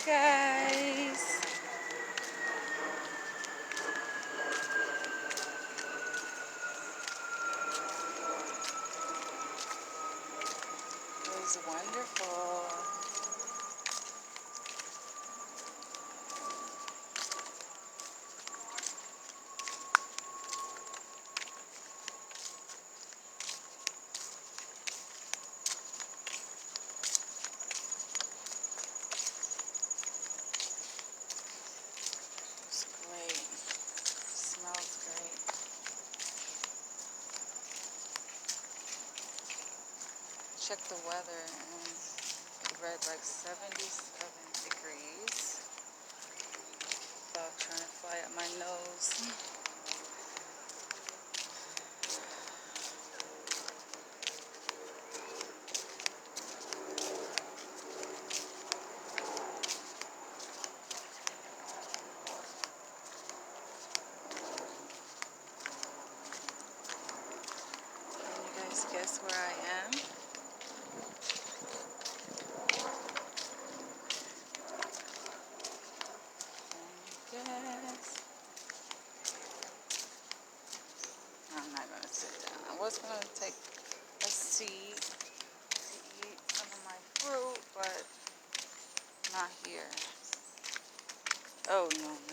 guys. It was wonderful. It's great. Smells great. Check the weather and it read like 77 degrees. Dog trying to fly at my nose. Can you guys guess where I am? Can you guess? I'm not gonna sit down. I was gonna take a seat to eat some of my fruit, but not here. Oh no, not here.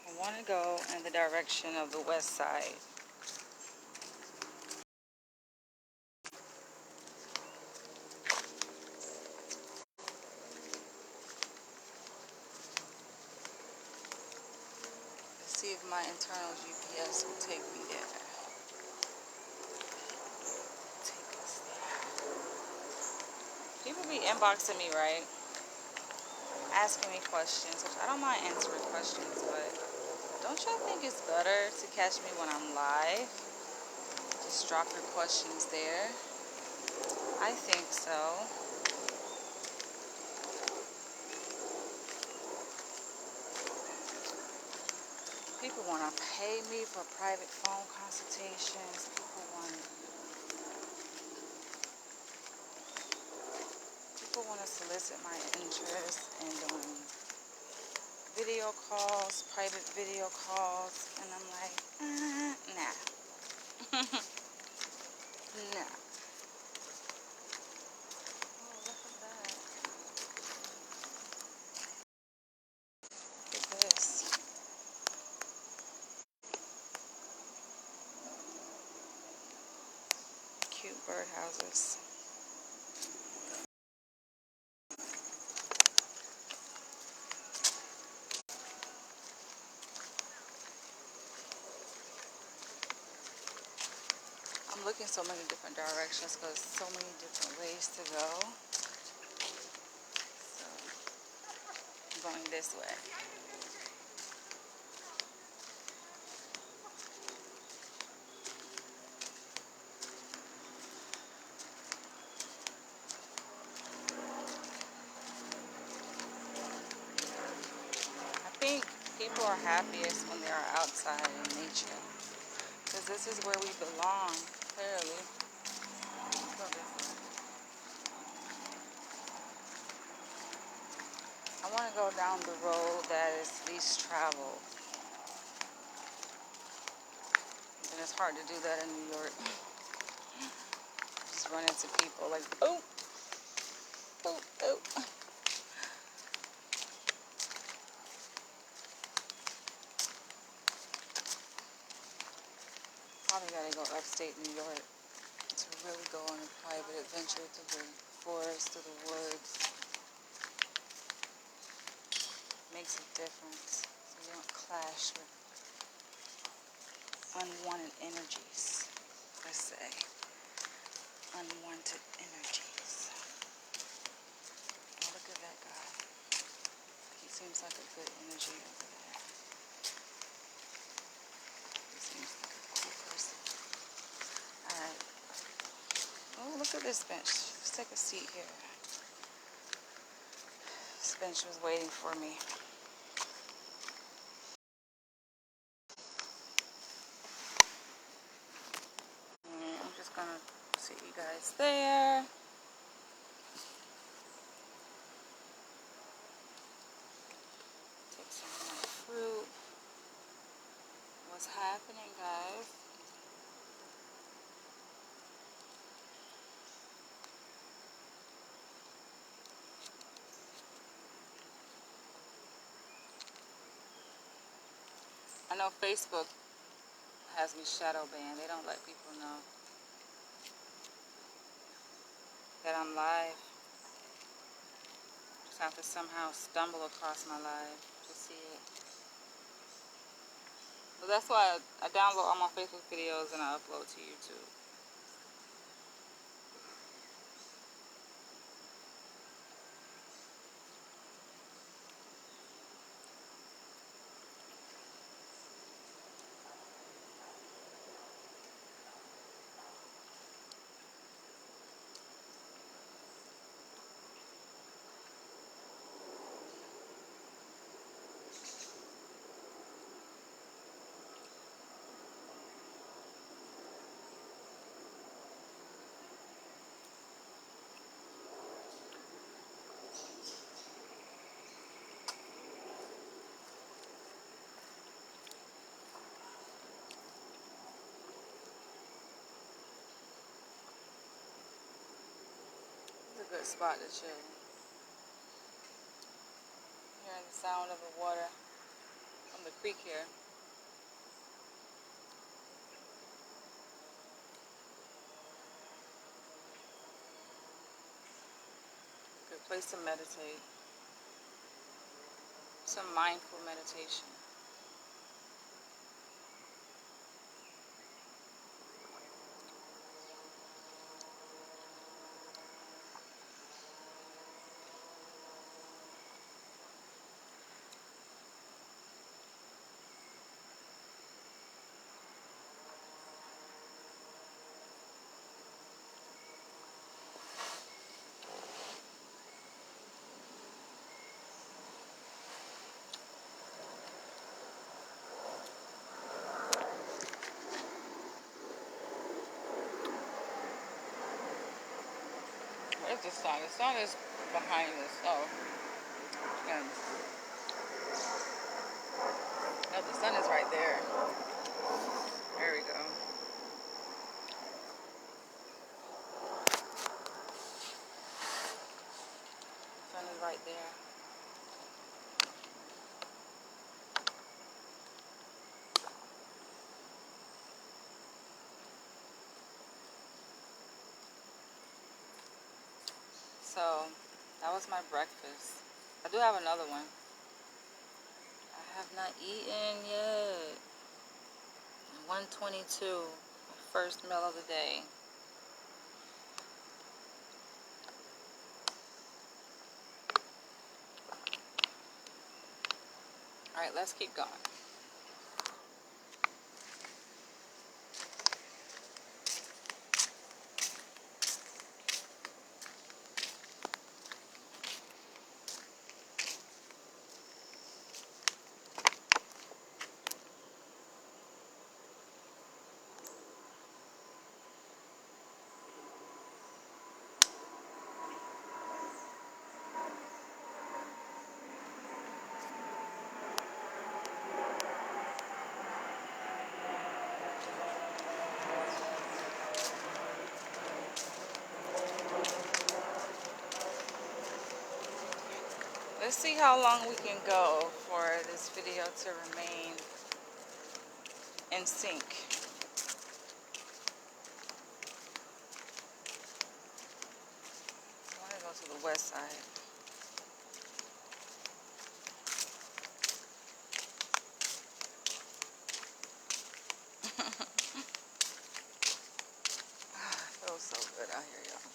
I want to go in the direction of the west side. Let's see if my internal GPS will take me there. Take us there. People be inboxing me, right? Asking me questions, which I don't mind answering questions, but don't y'all think it's better to catch me when I'm live? Just drop your questions there. I think so. People want to pay me for private phone consultations. People want to solicit my interest in doing video calls, private video calls, and I'm like, nah. Nah. Oh, look at that. Look at this. Cute birdhouses. I'm looking so many different directions because so many different ways to go. So I'm going this way. I think people are happiest when they are outside in nature. Because this is where we belong, clearly. Let's go this way. I want to go down the road that is least traveled. And it's hard to do that in New York. Just run into people like, oh, oh, oh. Probably gotta go upstate New York to really go on a private adventure through the forest, through the woods. Makes a difference so you don't clash with unwanted energies, let's say. Unwanted energies. Oh, look at that guy. He seems like a good energy over there. He seems Look at this bench. Let's take a seat here. This bench was waiting for me. And I'm just gonna see you guys there. Take some of my fruit. What's happening, guys? I know Facebook has me shadow banned. They don't let people know that I'm live. Just have to somehow stumble across my live to see it. So that's why I download all my Facebook videos and I upload to YouTube. It's a good spot to chill. Hearing the sound of the water from the creek here. Good place to meditate. Some mindful meditation. Where's the sun? The sun is behind us. Oh, and no, the sun is right there. There we go. The sun is right there. So that was my breakfast. I do have another one. I have not eaten yet. 1:22, my first meal of the day. All right, let's keep going. Let's see how long we can go for this video to remain in sync. I want to go to the west side. It feels so good out here, y'all.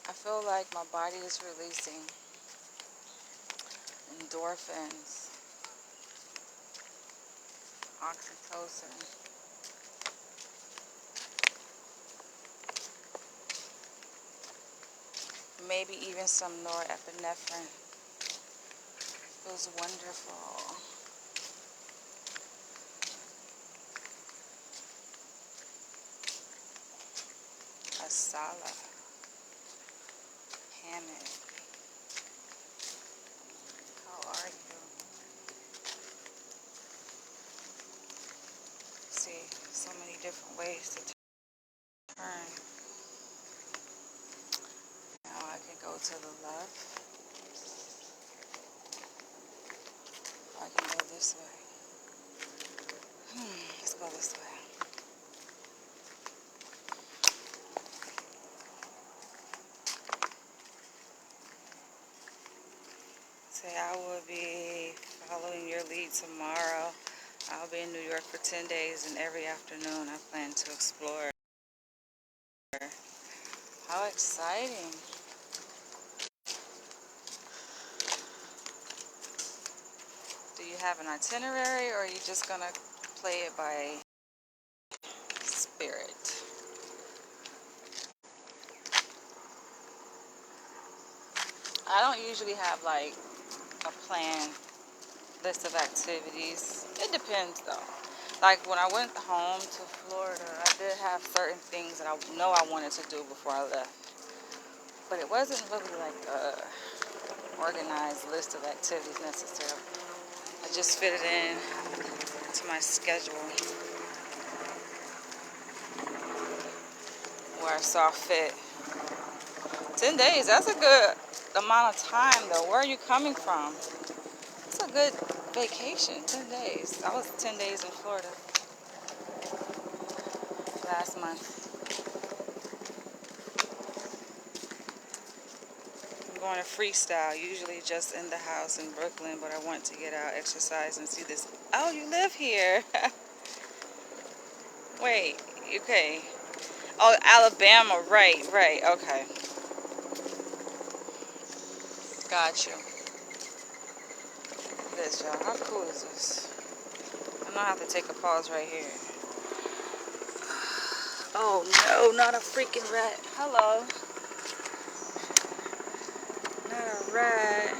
I feel like my body is releasing endorphins, oxytocin. maybe even some norepinephrine. It was wonderful. Asala. Hammond. How are you? See, so many different ways to turn. Now I can go to the left. I can go this way. Let's go this way. Say I will be following your lead tomorrow. I'll be in New York for 10 days, and every afternoon I plan to explore. How exciting. Do you have an itinerary, or are you just gonna play it by spirit? I don't usually have like a plan list of activities. It depends though. Like when I went home to Florida, I did have certain things that I know I wanted to do before I left. But it wasn't really like a organized list of activities necessarily. I just fit it in to my schedule where I saw fit. 10 days, that's a good amount of time though. Where are you coming from? It's a good vacation, 10 days. I was 10 days in Florida last month. I'm going to freestyle, usually just in the house in Brooklyn, but I want to get out, exercise, and see this. Oh, you live here. Wait, okay. Oh, Alabama, right, okay. Got you. Look at this, y'all. How cool is this? I'm gonna have to take a pause right here. Oh no, not a freaking rat. Hello. Not a rat.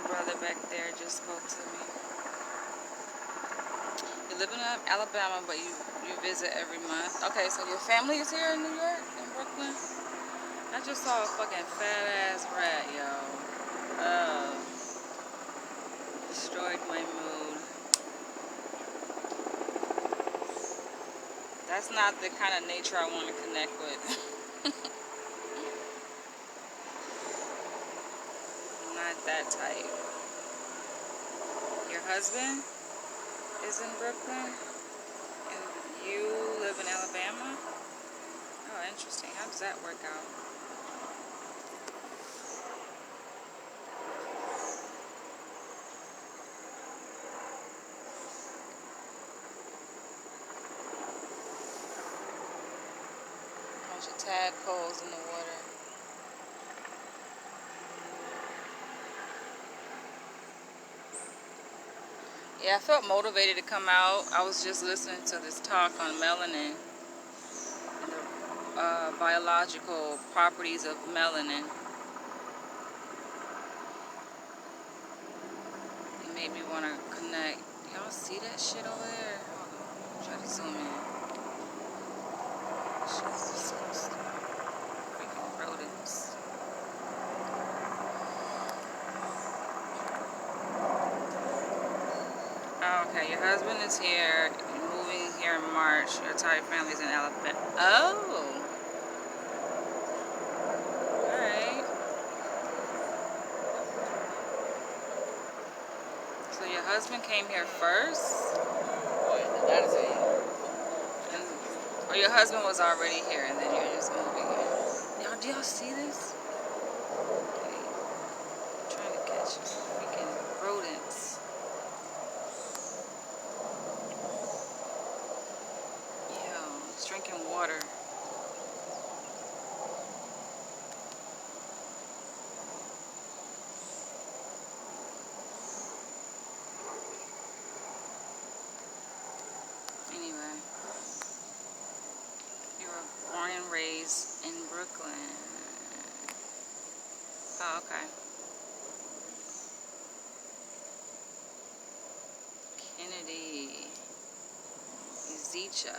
Brother back there just spoke to me. You live in Alabama, but you visit every month. Okay, so your family is here in New York, in Brooklyn? I just saw a fucking fat ass rat, yo. Destroyed my mood. That's not the kind of nature I want to connect with. Not that type. Your husband is in Brooklyn? And you live in Alabama? Oh, interesting. How does that work out? Bunch of tadpoles in the water. Yeah, I felt motivated to come out. I was just listening to this talk on melanin and the biological properties of melanin. It made me want to connect. Y'all see that shit over there? Hold on. Try to zoom in. Shit's disgusting. Freaking rodents. Oh, okay, your husband is here. You're moving here in March. Your entire family's in Alabama. Oh. Alright. So your husband came here first? That is it. And, or your husband was already here and then you're just moving in. Y'all, do y'all see this? Okay. I'm trying to catch freaking rodents. Yo, he's drinking water. Anyway. is in Brooklyn. Oh, okay. Kennedy. Ezecha.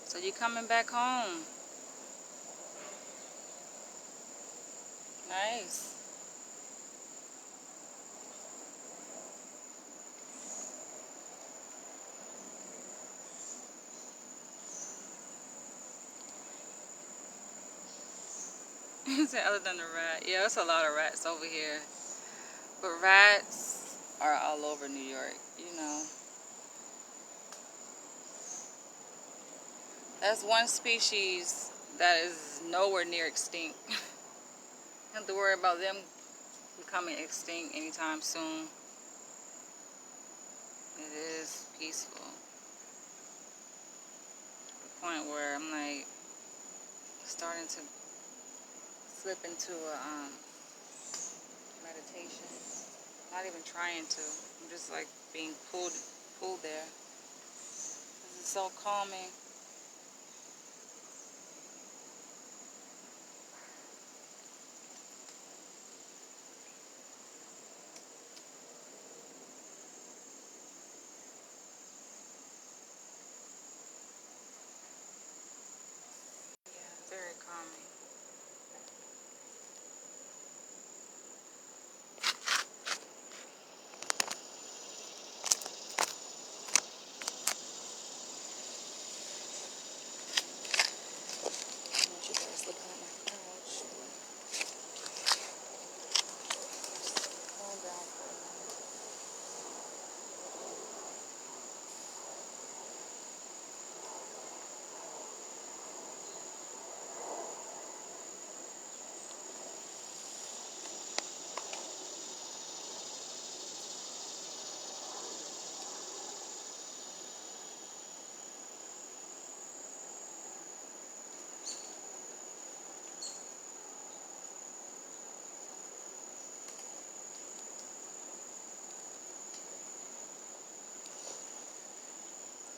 So you coming back home? Nice. He said other than the rat. Yeah, it's a lot of rats over here. But rats are all over New York, you know. That's one species that is nowhere near extinct. You don't have to worry about them becoming extinct anytime soon. It is peaceful. To the point where I'm like starting to slip into a meditation. Not even trying to. I'm just like being pulled there. This is so calming. Yeah, very calming. I want you guys looking at my couch. Calm down for a minute.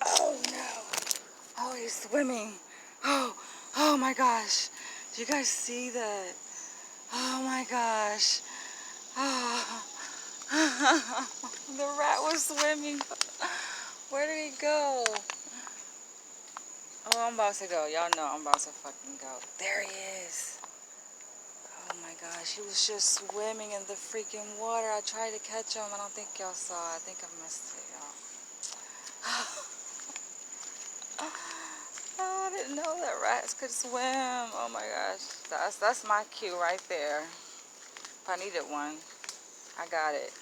Oh no! Oh, he's swimming. Oh my gosh! Do you guys see that? Oh my gosh! Oh, the rat was swimming. Where did he go? Oh, I'm about to go. Y'all know I'm about to fucking go. There he is. Oh my gosh, he was just swimming in the freaking water. I tried to catch him. I don't think y'all saw. I think I missed it, y'all. Oh, I didn't know that rats could swim. Oh my gosh. That's my cue right there. If I needed one, I got it.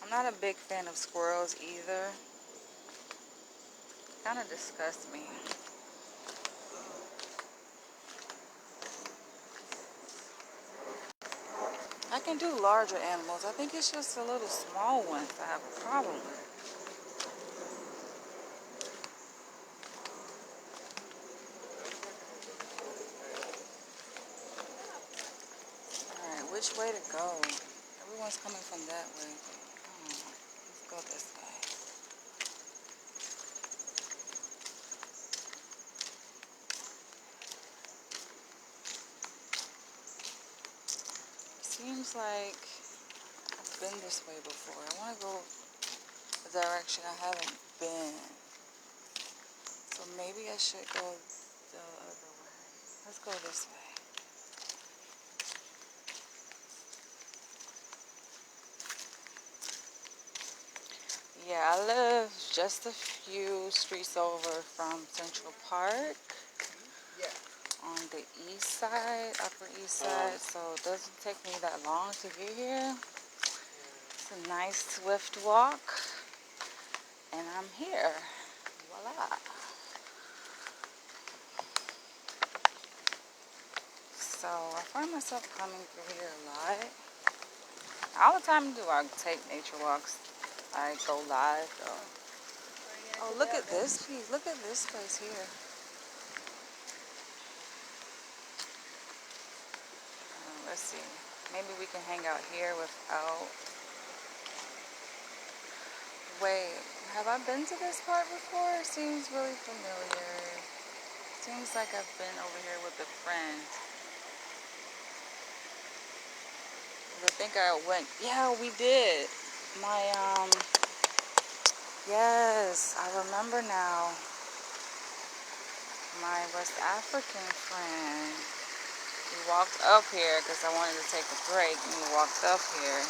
I'm not a big fan of squirrels either. Kind of disgust me. I can do larger animals. I think it's just the little small ones I have a problem with. Alright, which way to go? Everyone's coming from that way. Let's go this way. Seems like I've been this way before. I want to go a direction I haven't been. So maybe I should go the other way. Let's go this way. Yeah, I live just a few streets over from Central Park on the east side, Upper East Side, so it doesn't take me that long to get here. It's a nice swift walk, and I'm here. Voila. So I find myself coming through here a lot. All the time do I take nature walks. I go live though. Oh, look at this piece. Look at this place here. Let's see. Maybe we can hang out here without. Wait, have I been to this part before? It seems really familiar. Seems like I've been over here with a friend. I think I went. Yeah, we did. My Yes, I remember now. My West African friend. We walked up here because I wanted to take a break, and we walked up here,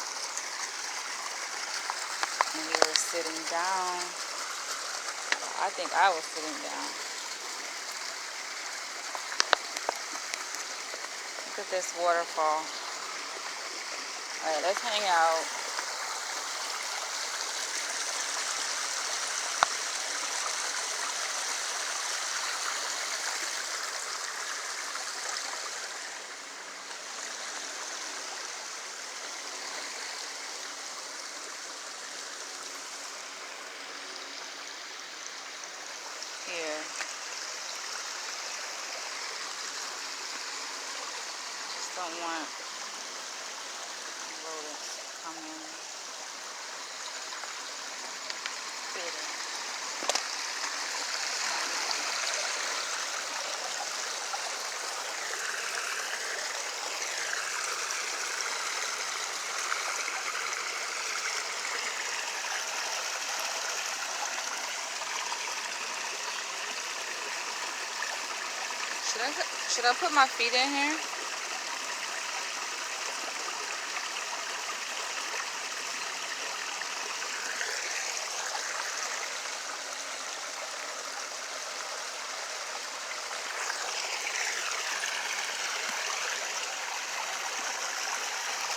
and we were sitting down. I think I was sitting down. Look at this waterfall. All right, let's hang out. Here. Just don't want rodents to come in. Theater. Should I put my feet in here?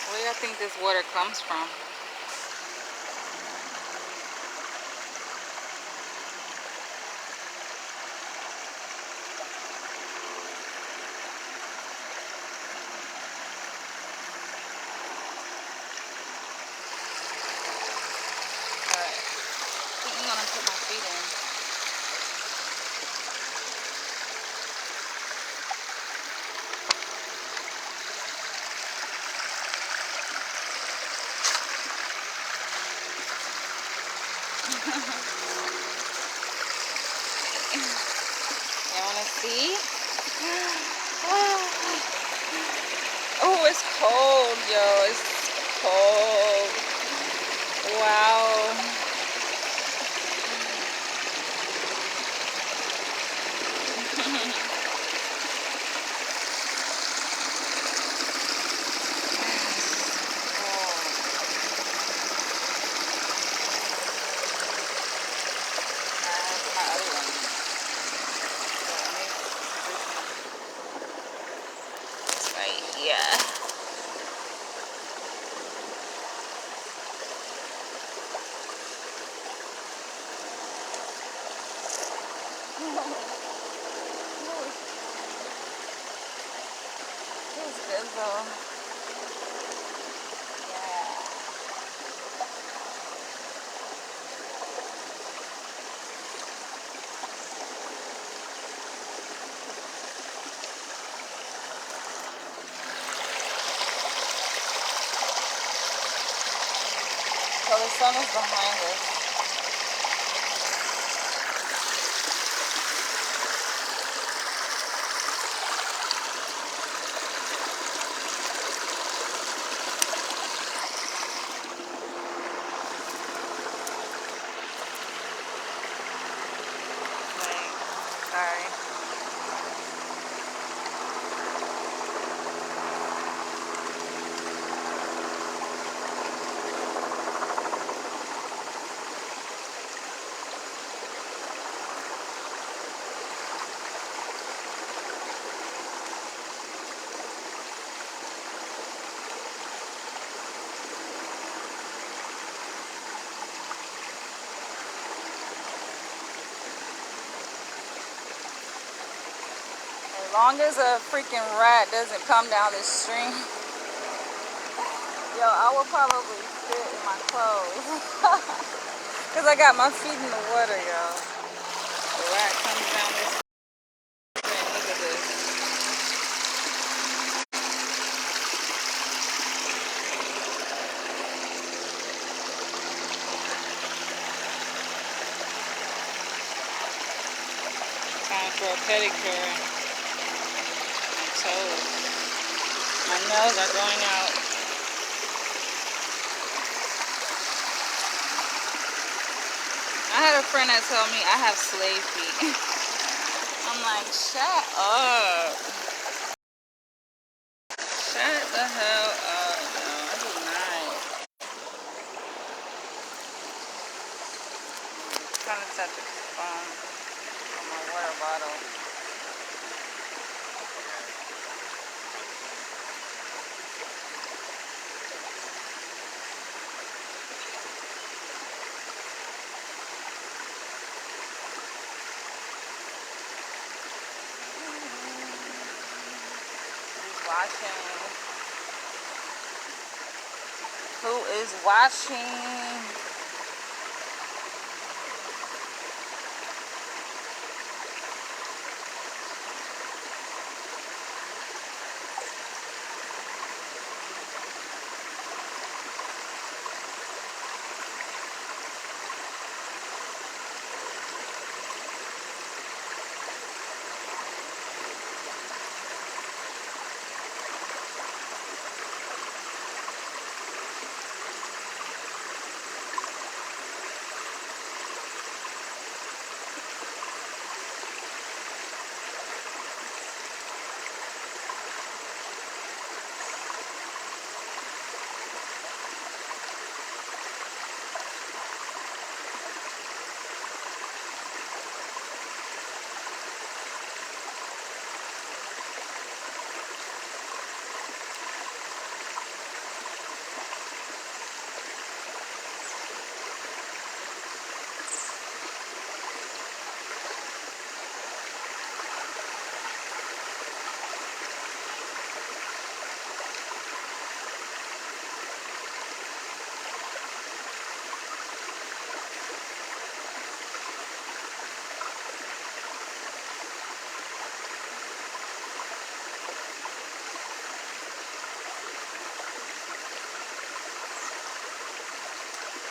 Where do y'all think this water comes from? Alright. I think I'm gonna put my feet in. You wanna see? Oh, it's cold, yo. It's cold. Wow. Yeah. Feels good though. Yeah. So the sun is behind us. Sorry. As long as a freaking rat doesn't come down this stream, yo, I will probably spit in my clothes. Cause I got my feet in the water, y'all. The rat comes down this thing. Look at this. Time for a pedicure. My toes. My nails are growing out. I had a friend that told me I have slave feet. I'm like, shut up. Shut the hell up. No, I do not. I'm trying to touch the phone on my water bottle. Who's watching? Who is watching?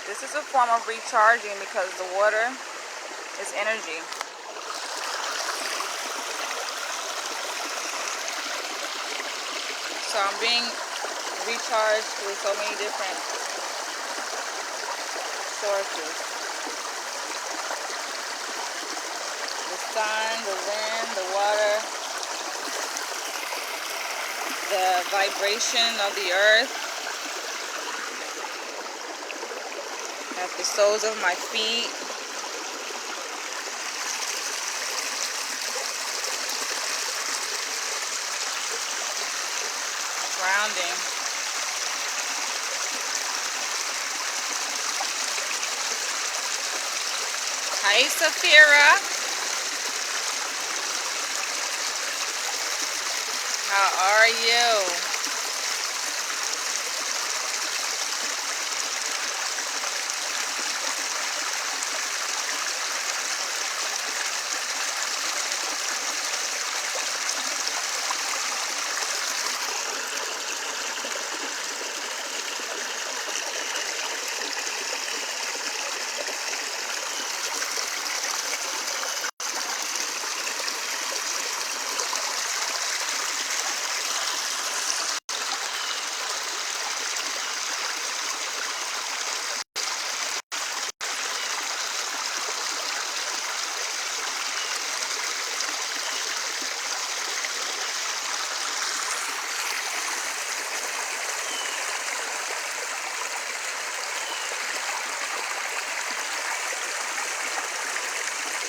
This is a form of recharging because the water is energy. So I'm being recharged through so many different sources. The sun, the wind, the water, the vibration of the earth, at the soles of my feet. Grounding. Hi, Safira. How are you?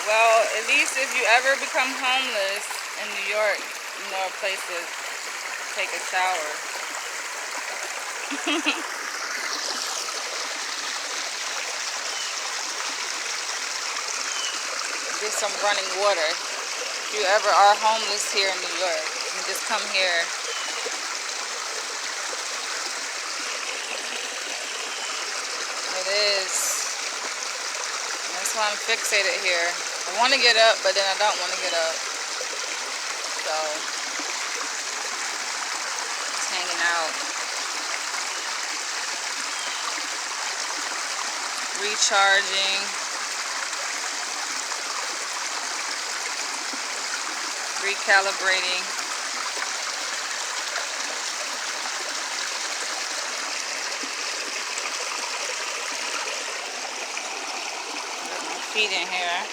Well, at least if you ever become homeless in New York, you know a place to take a shower. Get some running water. If you ever are homeless here in New York, you can just come here. It is That's why I'm fixated here. I want to get up, but then I don't want to get up. So, just hanging out. Recharging. Recalibrating. Put my feet in here.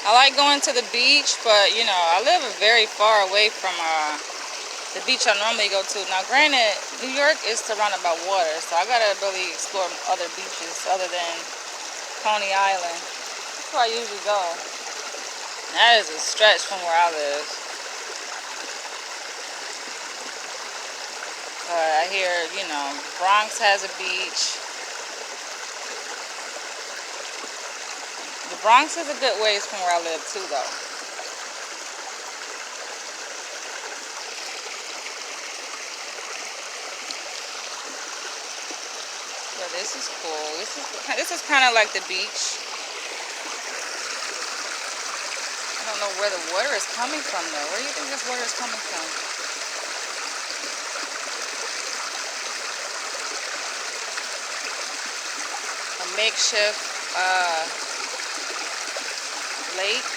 I like going to the beach, but you know, I live very far away from the beach I normally go to. Now, granted, New York is surrounded by water, so I gotta really explore other beaches other than Coney Island. That's where I usually go. And that is a stretch from where I live. But I hear, you know, Bronx has a beach. The Bronx is a good ways from where I live too, though. Yeah, this is cool. This is kind of like the beach. I don't know where the water is coming from, though. Where do you think this water is coming from? A makeshift lake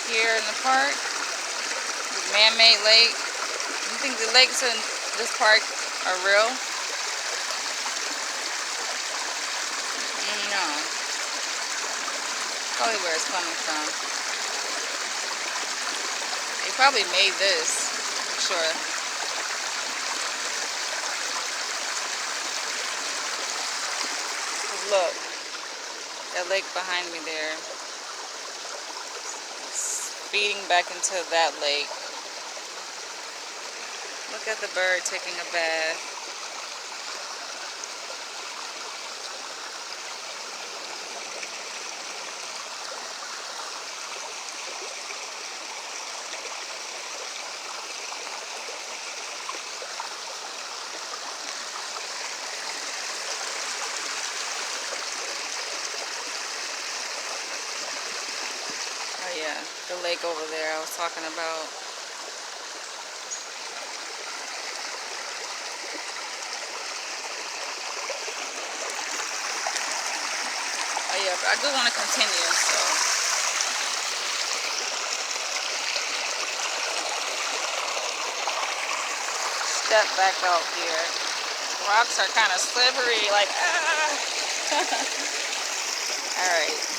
here in the park. Man-made lake. You think the lakes in this park are real? No. Probably where it's coming from. They probably made this, for sure. Look, that lake behind me there. It's feeding back into that lake. Look at the bird taking a bath. Oh yeah, the lake over there I was talking about. Oh yeah, but I do want to continue, so. Step back out here. Rocks are kind of slippery, like, ah. Alright.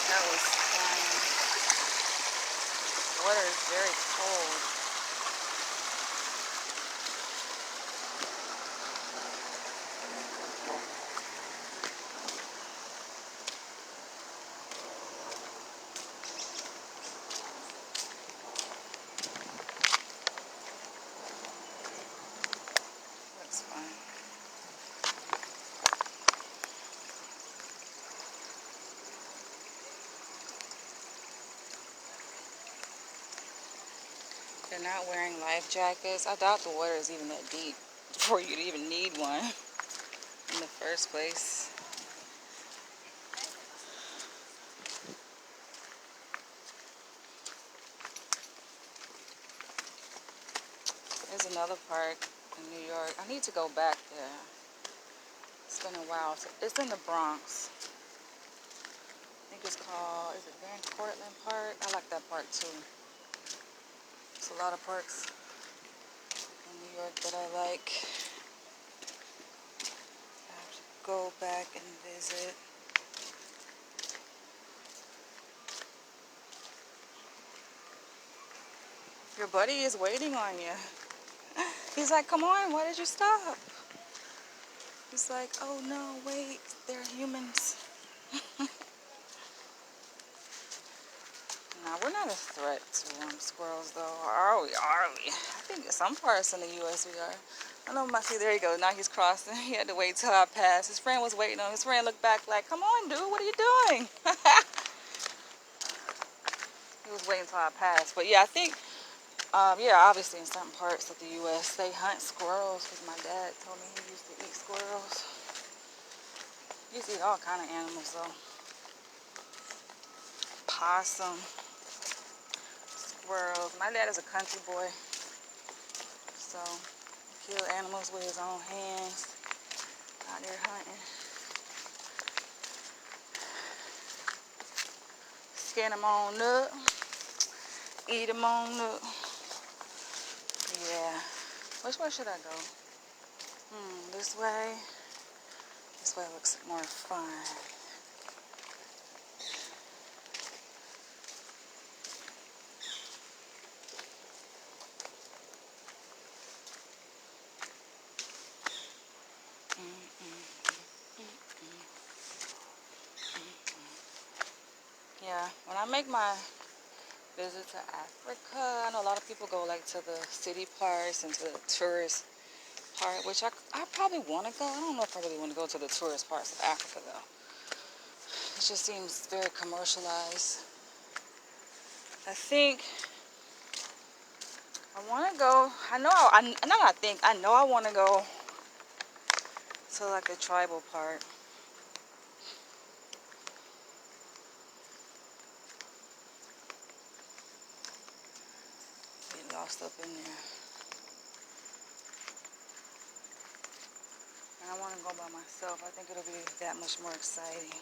That was fun. Water is very cold. That's fun. They're not wearing life jackets. I doubt the water is even that deep before you'd even need one in the first place. There's another park in New York. I need to go back there. It's been a while. It's in the Bronx. I think it's called, is it Van Cortlandt Park? I like that park too. There's a lot of parks in New York that I like. I have to go back and visit. Your buddy is waiting on you. He's like, come on, why did you stop? He's like, oh no, wait, they're humans. Nah, we're not a threat to squirrels though. Or are we? I think in some parts in the U.S. we are. I know my, see, there you go. Now he's crossing. He had to wait till I passed. His friend was waiting on him. His friend looked back like, come on, dude, what are you doing? He was waiting till I passed. But yeah, I think, yeah, obviously in certain parts of the U.S., they hunt squirrels because my dad told me he used to eat squirrels. He used to eat all kind of animals, though. Possum, squirrels. My dad is a country boy, so he kill animals with his own hands. Out there hunting. Skin them on up. Eat them on up. Yeah. Which way should I go? This way. This way looks more fun. Yeah, when I make my visit to Africa, I know a lot of people go like to the city parts and to the tourist part, which I probably want to go. I don't know if I really want to go to the tourist parts of Africa though. It just seems very commercialized. I think I want to go. I know. I know I want to go to like the tribal part. Get lost up in there. And I want to go by myself. I think it'll be that much more exciting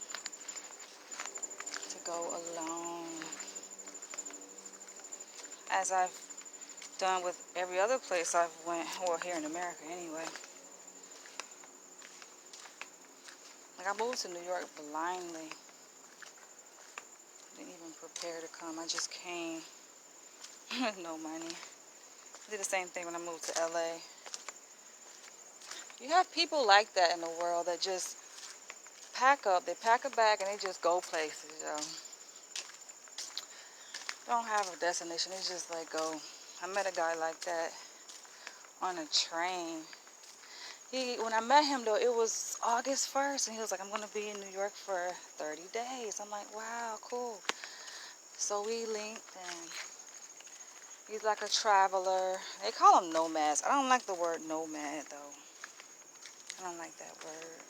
to go alone. As I've done with every other place I've went, well, here in America anyway. Like I moved to New York blindly. Didn't even prepare to come. I just came with no money. I did the same thing when I moved to LA. You have people like that in the world that just pack up, they pack a bag and they just go places, yo. Don't have a destination, they just like go. I met a guy like that on a train. When I met him though, it was August 1st and he was like, I'm gonna be in New York for 30 days. I'm like, wow, cool. So we linked and he's like a traveler. They call them nomads. I don't like the word nomad though. I don't like that word.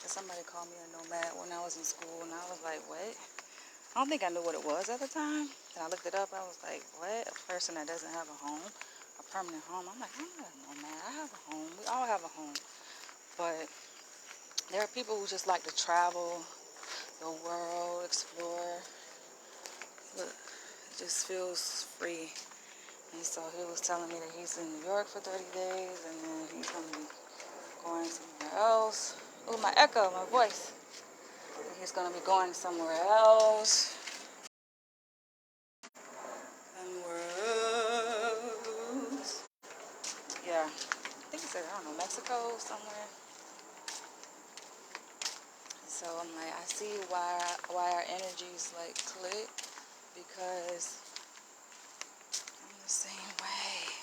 Cause somebody called me a nomad when I was in school and I was like, what? I don't think I knew what it was at the time. And I looked it up. I was like, what? A person that doesn't have a home, a permanent home. I'm like, I'm not a nomad. I have a home. We all have a home. But there are people who just like to travel the world, explore. Look, it just feels free. And so he was telling me that he's in New York for 30 days and then he's going to be going somewhere else. Oh, my echo, my voice. He's going to be going somewhere else. Somewhere else. Yeah. I think he said, I don't know, Mexico somewhere. So I'm like, I see why our energies like click because I'm the same way.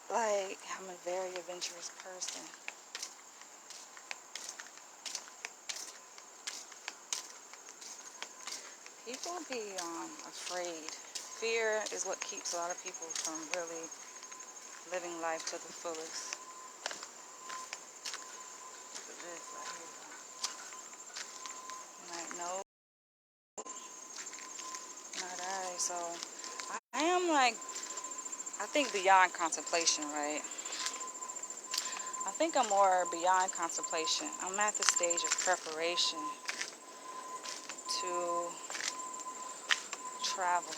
Like, I'm a very adventurous person. People be afraid. Fear is what keeps a lot of people from really living life to the fullest. Look at this right here. I'm like, no, not I. So I am like, I think beyond contemplation, right? I think I'm more beyond contemplation. I'm at the stage of preparation to travel.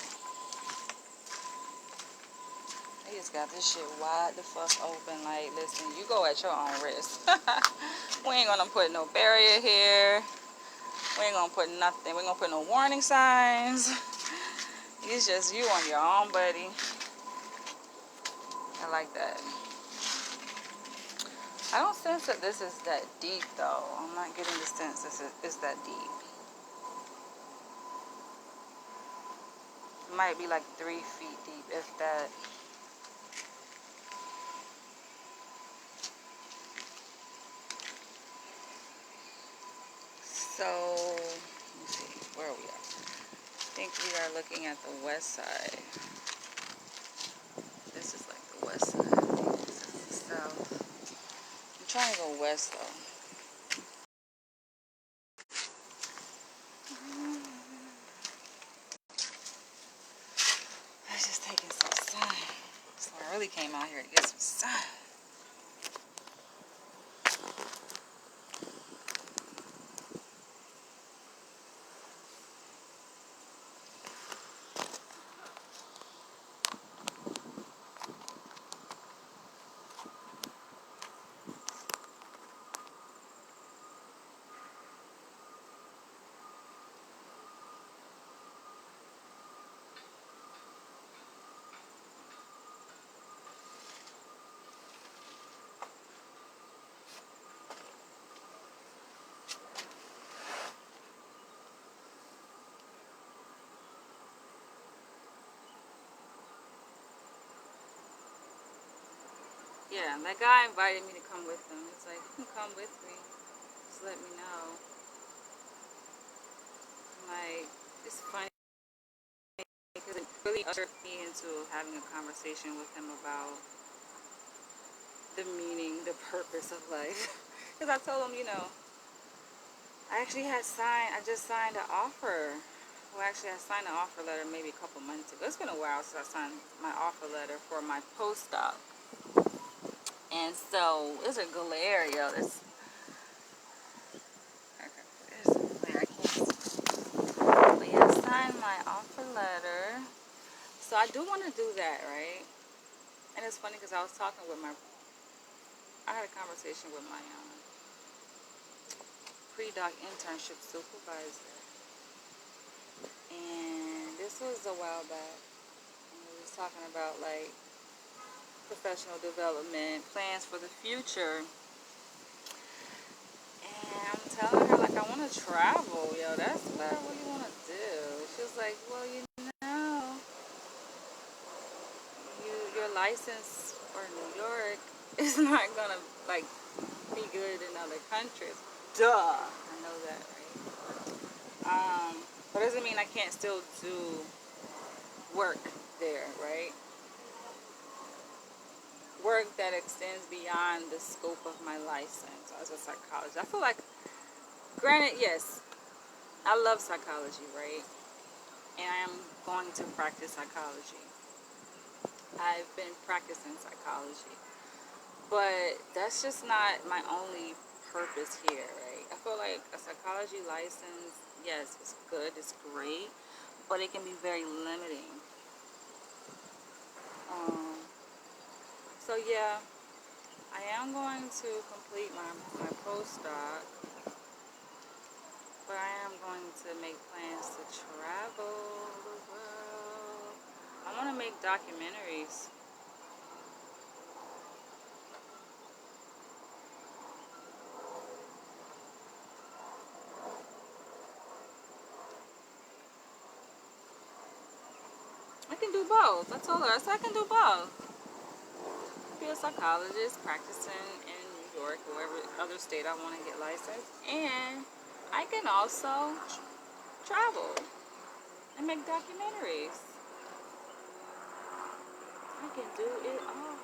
They just got this shit wide the fuck open. Like, listen, you go at your own risk. We ain't gonna put no barrier here. We ain't gonna put nothing. We ain't gonna put no warning signs. It's just you on your own, buddy. I like that. I don't sense that this is that deep, though. I'm not getting the sense it's that deep. It might be like 3 feet deep, if that. So, let me see, where are we at? I think we are looking at the west side. This is like the west side. This is the south. I'm trying to go west though. I was just taking some sun. So I really came out here to get some sun. Yeah, that guy invited me to come with him. It's like, you can come with me. Just let me know. Like, it's funny because it really ushered me into having a conversation with him about the meaning, the purpose of life. Because I told him, I actually I just signed an offer. Well, actually, I signed an offer letter maybe a couple months ago. It's been a while since I signed my offer letter for my postdoc. And so, there's a glare, yo. There's a glare. I can't see. But yeah, I signed my offer letter. So I do want to do that, right? And it's funny because I had a conversation with my pre-doc internship supervisor. And this was a while back. And we was talking about like professional development, plans for the future. And I'm telling her like I want to travel, yo. That's what I really want to do. She was like, well, know, your license for New York is not gonna like be good in other countries. Duh, I know that, right? But doesn't mean I can't still do work there, right? Work that extends beyond the scope of my license as a psychologist. I feel like, granted, yes, I love psychology, right? And I am going to practice psychology. I've been practicing psychology. But that's just not my only purpose here, right? I feel like a psychology license, yes, it's good, it's great, but it can be very limiting. So yeah, I am going to complete my postdoc, but I am going to make plans to travel the world. I want to make documentaries. I can do both. I told her, I said I can do both. Be a psychologist practicing in New York or wherever other state I want to get licensed. And I can also travel and make documentaries. I can do it all.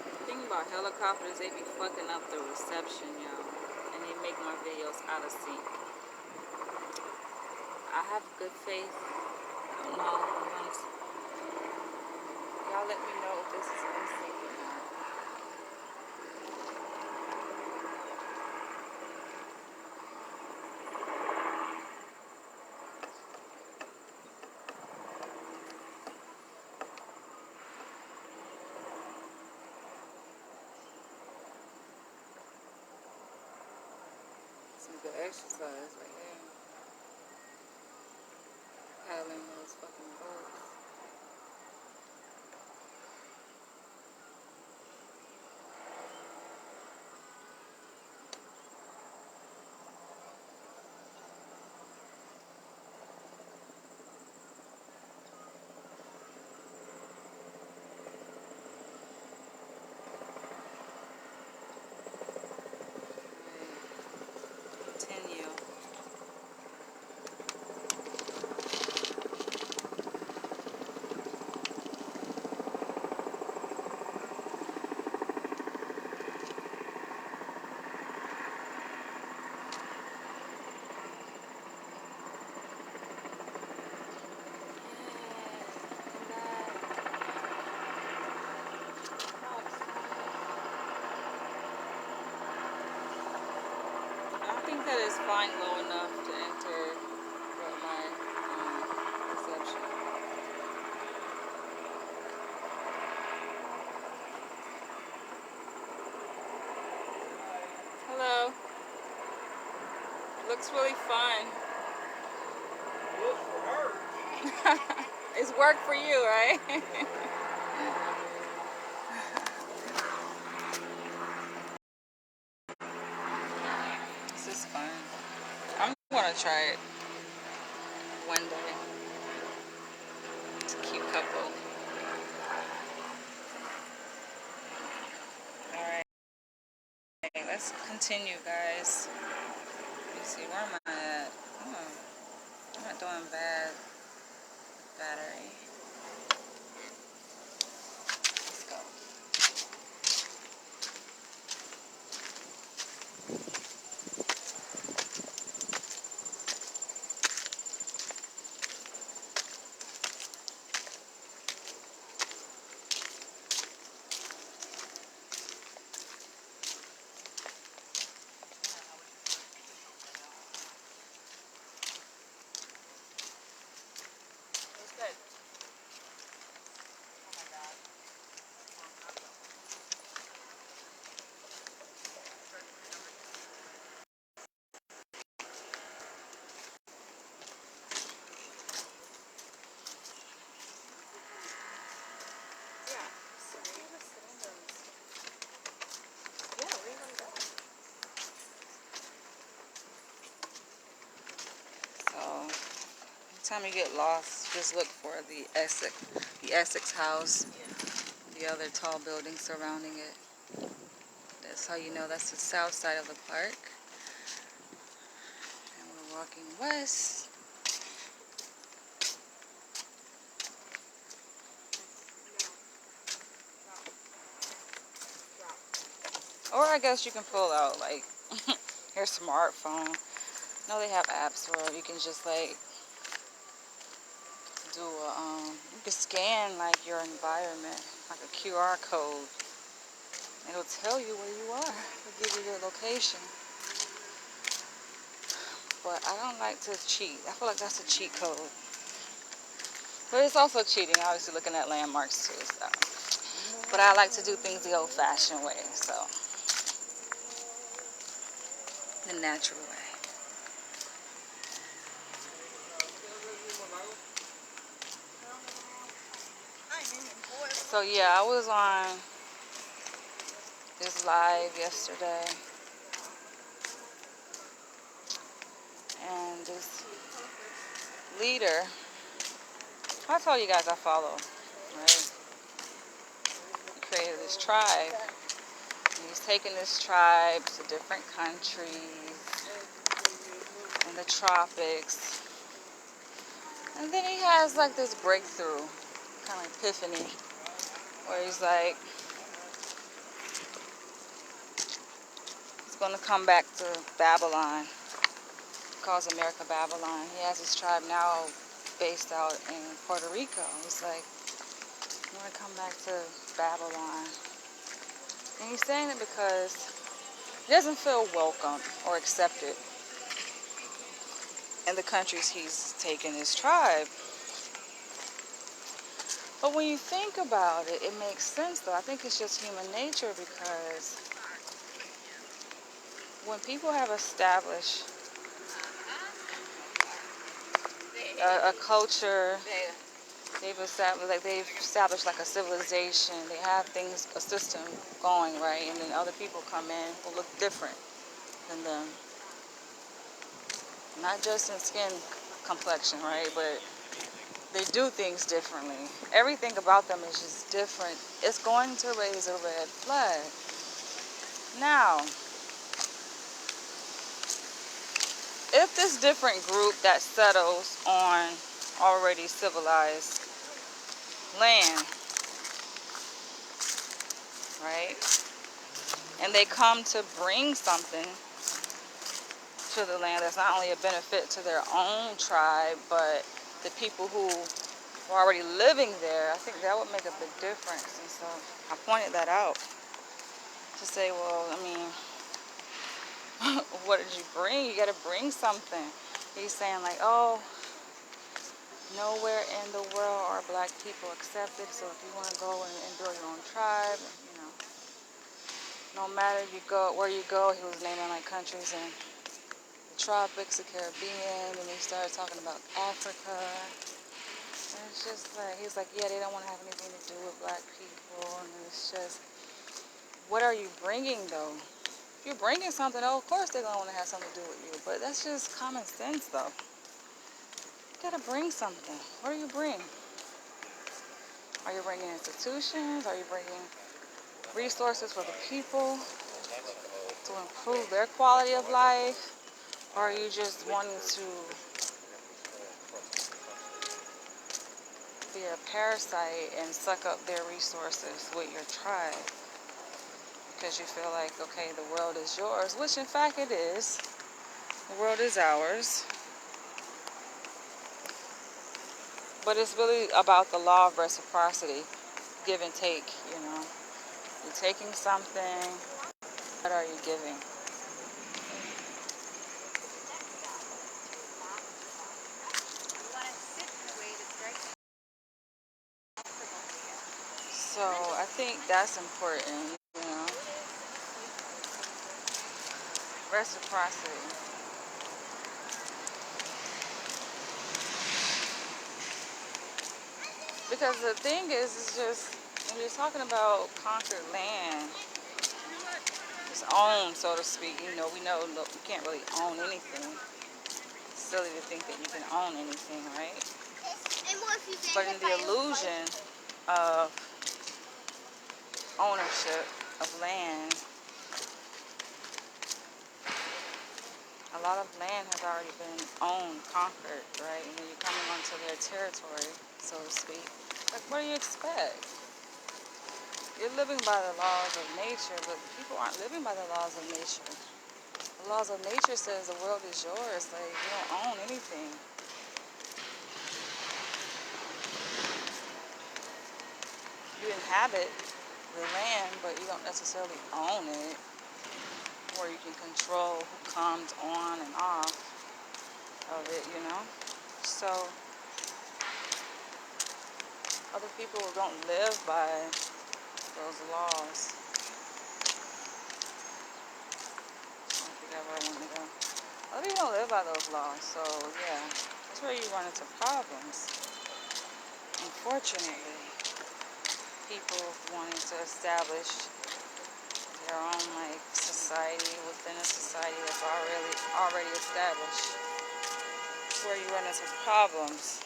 The thing about helicopters, they be fucking up the reception, y'all. And they make my videos out of sync. I have good faith. I don't know. Y'all let me know if this is in sync or not. Some good exercise right here. Paddling those fucking boats. think that is flying low enough to enter my reception. Hello. Looks really fun. It's work for you, right? This is fun. I'm gonna try it one day. It's a cute couple. Alright, let's continue, guys. Let me see, where am I at? Oh, I'm not doing bad with battery. Let's go. It's good. So, anytime you get lost, just look for the Essex House, the other tall buildings surrounding it. That's how you know that's the south side of the park. And we're walking west. Or I guess you can pull out like your smartphone. No, they have apps where you can just like do you can scan like your environment, like a QR code. It'll tell you where you are. It'll give you your location. But I don't like to cheat. I feel like that's a cheat code. But it's also cheating, obviously looking at landmarks too. So. But I like to do things the old-fashioned way, so the natural way. So yeah, I was on this live yesterday, and this leader, I told you guys I follow, right? He created this tribe. And he's taking this tribe to different countries in the tropics. And then he has like this breakthrough, kind of epiphany, where he's like, he's going to come back to Babylon. He calls America Babylon. He has his tribe now based out in Puerto Rico. He's like, I'm going to come back to Babylon. And he's saying it because he doesn't feel welcome or accepted in the countries he's taken his tribe. But when you think about it, it makes sense though. I think it's just human nature, because when people have established a culture, they've established like a civilization, they have things, a system going, right? And then other people come in who look different than them. Not just in skin complexion, right? But they do things differently. Everything about them is just different. It's going to raise a red flag. Now, if this different group that settles on already civilized land, right, and they come to bring something to the land that's not only a benefit to their own tribe, but the people who are already living there, I think that would make a big difference. And so I pointed that out to say, well, I mean, What did you bring? You gotta bring something. He's saying like, oh, nowhere in the world are black people accepted. So if you want to go and build your own tribe, you know, no matter you go where you go, he was naming like countries in the tropics, the Caribbean, and he started talking about Africa. And it's just like he's like, yeah, they don't want to have anything to do with black people, and it's just, what are you bringing though? If you're bringing something, oh, of course they're gonna want to have something to do with you, but that's just common sense though. You gotta bring something. What do you bring? Are you bringing institutions? Are you bringing resources for the people to improve their quality of life? Or are you just wanting to be a parasite and suck up their resources with your tribe? Because you feel like, okay, the world is yours, which in fact it is. The world is ours. But it's really about the law of reciprocity, give and take, you know. You're taking something, what are you giving? So I think that's important, you know. Reciprocity. Because the thing is, it's just, when you're talking about conquered land, it's owned, so to speak. You know, we know you can't really own anything. It's silly to think that you can own anything, right? But in the illusion of ownership of land, a lot of land has already been owned, conquered, right? And then you're coming onto their territory, so to speak. Like, what do you expect? You're living by the laws of nature, but people aren't living by the laws of nature. The laws of nature says the world is yours. Like, you don't own anything. You inhabit the land, but you don't necessarily own it. Or you can control who comes on and off of it, you know? So, other people don't live by those laws. I don't think I ever want to go. Other people don't live by those laws, so yeah, that's where you run into problems. Unfortunately, people wanting to establish their own like society within a society that's already established. That's where you run into problems.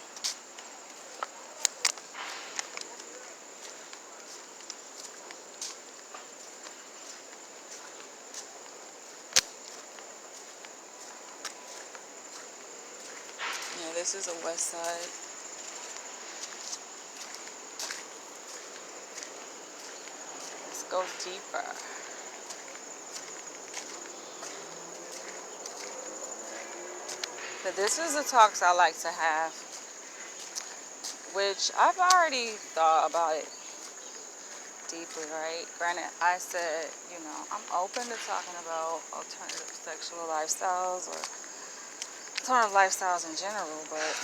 You know, this is a west side. Let's go deeper. But this is the talks I like to have, which I've already thought about it deeply, right? Granted, I said, you know, I'm open to talking about alternative sexual lifestyles or alternative lifestyles in general, but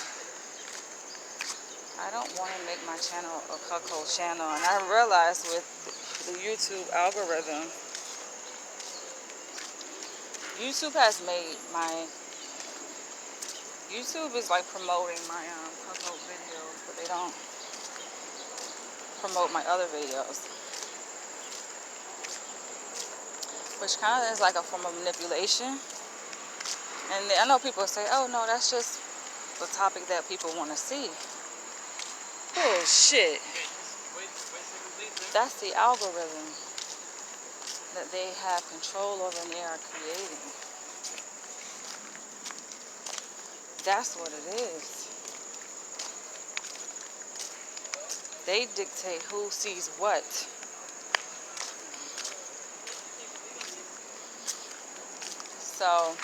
I don't want to make my channel a cuckold channel. And I realized with the YouTube algorithm, YouTube has made my YouTube is like promoting my cuckold videos, but they don't promote my other videos, which kind of is like a form of manipulation. And I know people say, oh no, that's just the topic that people want to see. Bullshit. That's the algorithm that they have control over and they are creating. That's what it is. They dictate who sees what. So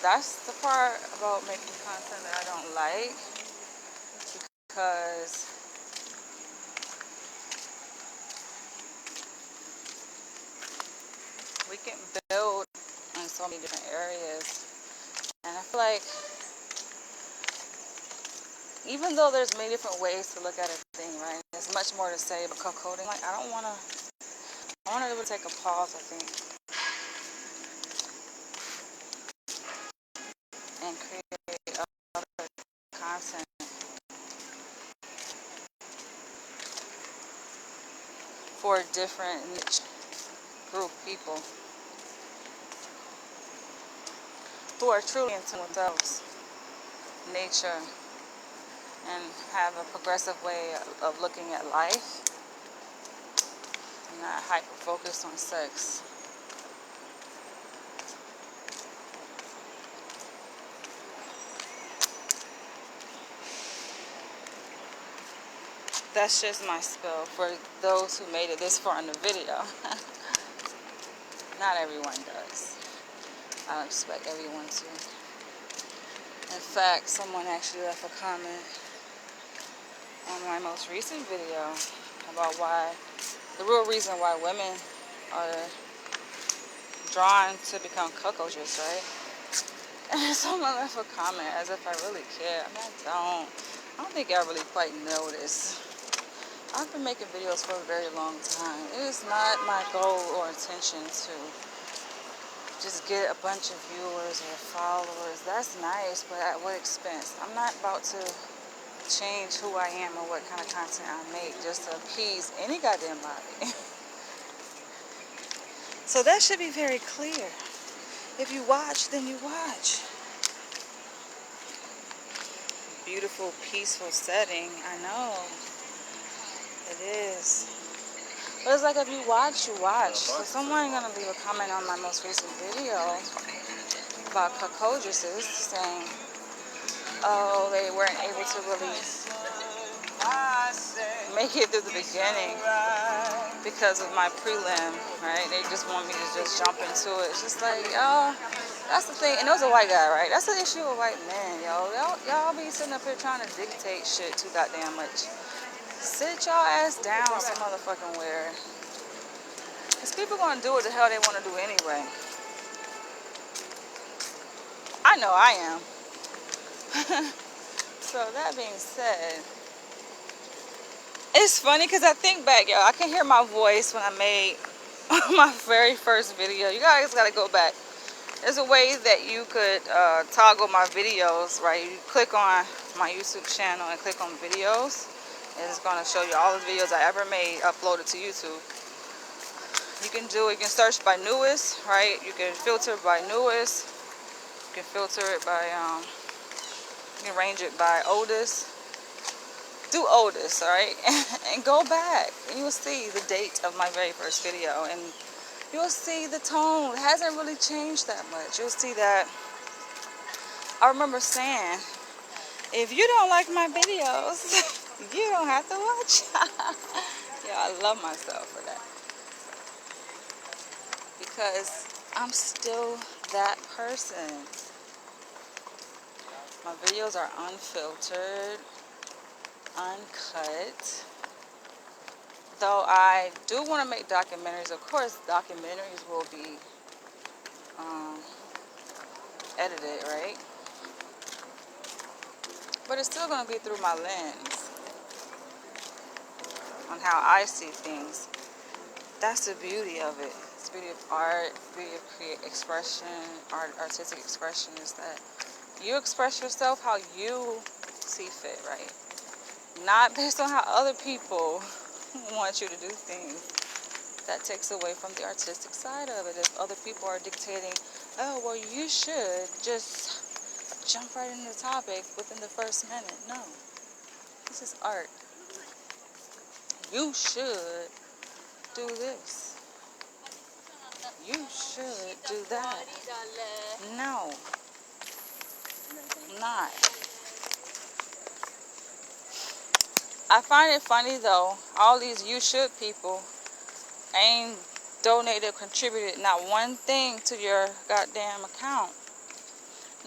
that's the part about making content that I don't like, because we can build so many different areas. And I feel like even though there's many different ways to look at a thing, right? There's much more to say about cuckolding. Like, I want to really take a pause, I think, and create other content for a different niche group of people who are truly in tune with themselves, nature, and have a progressive way of looking at life, and not hyper-focused on sex. That's just my spill for those who made it this far in the video. Not everyone does. I don't expect everyone to. In fact, someone actually left a comment on my most recent video about the real reason why women are drawn to become cuckolders, right? And someone left a comment as if I really care. I mean, I don't think I really quite notice. I've been making videos for a very long time. It is not my goal or intention to just get a bunch of viewers or followers. That's nice, but at what expense? I'm not about to change who I am or what kind of content I make just to appease any goddamn body. So that should be very clear. If you watch, then you watch. Beautiful, peaceful setting. I know. It is. But it's like if you watch, you watch. So someone gonna leave a comment on my most recent video about cuckoldresses saying, oh, they weren't able to really make it through the beginning because of my prelim, right? They just want me to just jump into it. It's just like, oh, that's the thing. And it was a white guy, right? That's the issue with white men, yo. Y'all be sitting up here trying to dictate shit too goddamn much. Sit y'all ass down some motherfucking where. Because people gonna do what the hell they want to do anyway. I know I am. So that being said, it's funny because I think back, yo, I can hear my voice when I made my very first video. You guys gotta go back. There's a way that you could toggle my videos, right? You click on my YouTube channel and click on videos. And it's gonna show you all the videos I ever made uploaded to YouTube. You can do it, you can search by newest, right? You can filter by newest. You can filter it by, you can range it by oldest. Do oldest, alright? And go back and you'll see the date of my very first video. And you'll see the tone. It hasn't really changed that much. You'll see that I remember saying, if you don't like my videos, you don't have to watch. Yeah, I love myself for that. Because I'm still that person. My videos are unfiltered, uncut. Though I do want to make documentaries. Of course, documentaries will be edited, right? But it's still going to be through my lens on how I see things. That's the beauty of it. It's the beauty of art, beauty of expression, artistic expression is that you express yourself how you see fit, right? Not based on how other people want you to do things. That takes away from the artistic side of it. If other people are dictating, oh, well, you should just jump right into the topic within the first minute. No. This is art. You should do this. You should do that. No. Not. I find it funny though, all these you should people ain't donated or contributed not one thing to your goddamn account.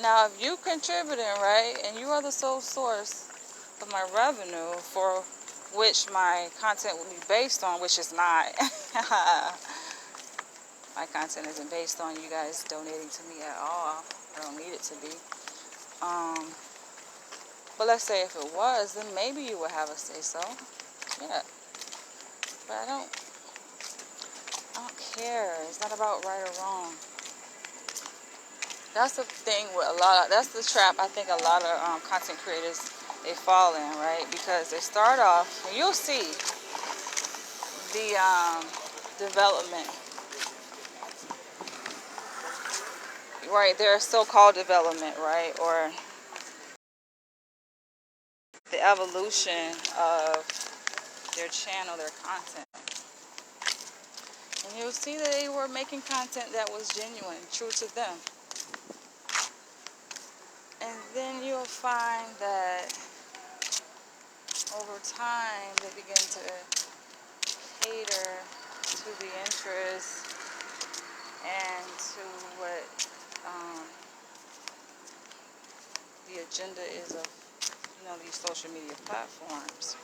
Now if you contributing, right, and you are the sole source of my revenue for which my content will be based on, which is not, My content isn't based on you guys donating to me at all. I don't need it to be. Um, but let's say if it was, then maybe you would have a say so. Yeah. But I don't care. It's not about right or wrong. That's the thing with that's the trap I think a lot of content creators, they fall in, right? Because they start off, and you'll see the development, right? Their so-called development, right? Or the evolution of their channel, their content. And you'll see that they were making content that was genuine, true to them. And then you'll find that over time they begin to cater to the interests and to what the agenda is of, these social media platforms.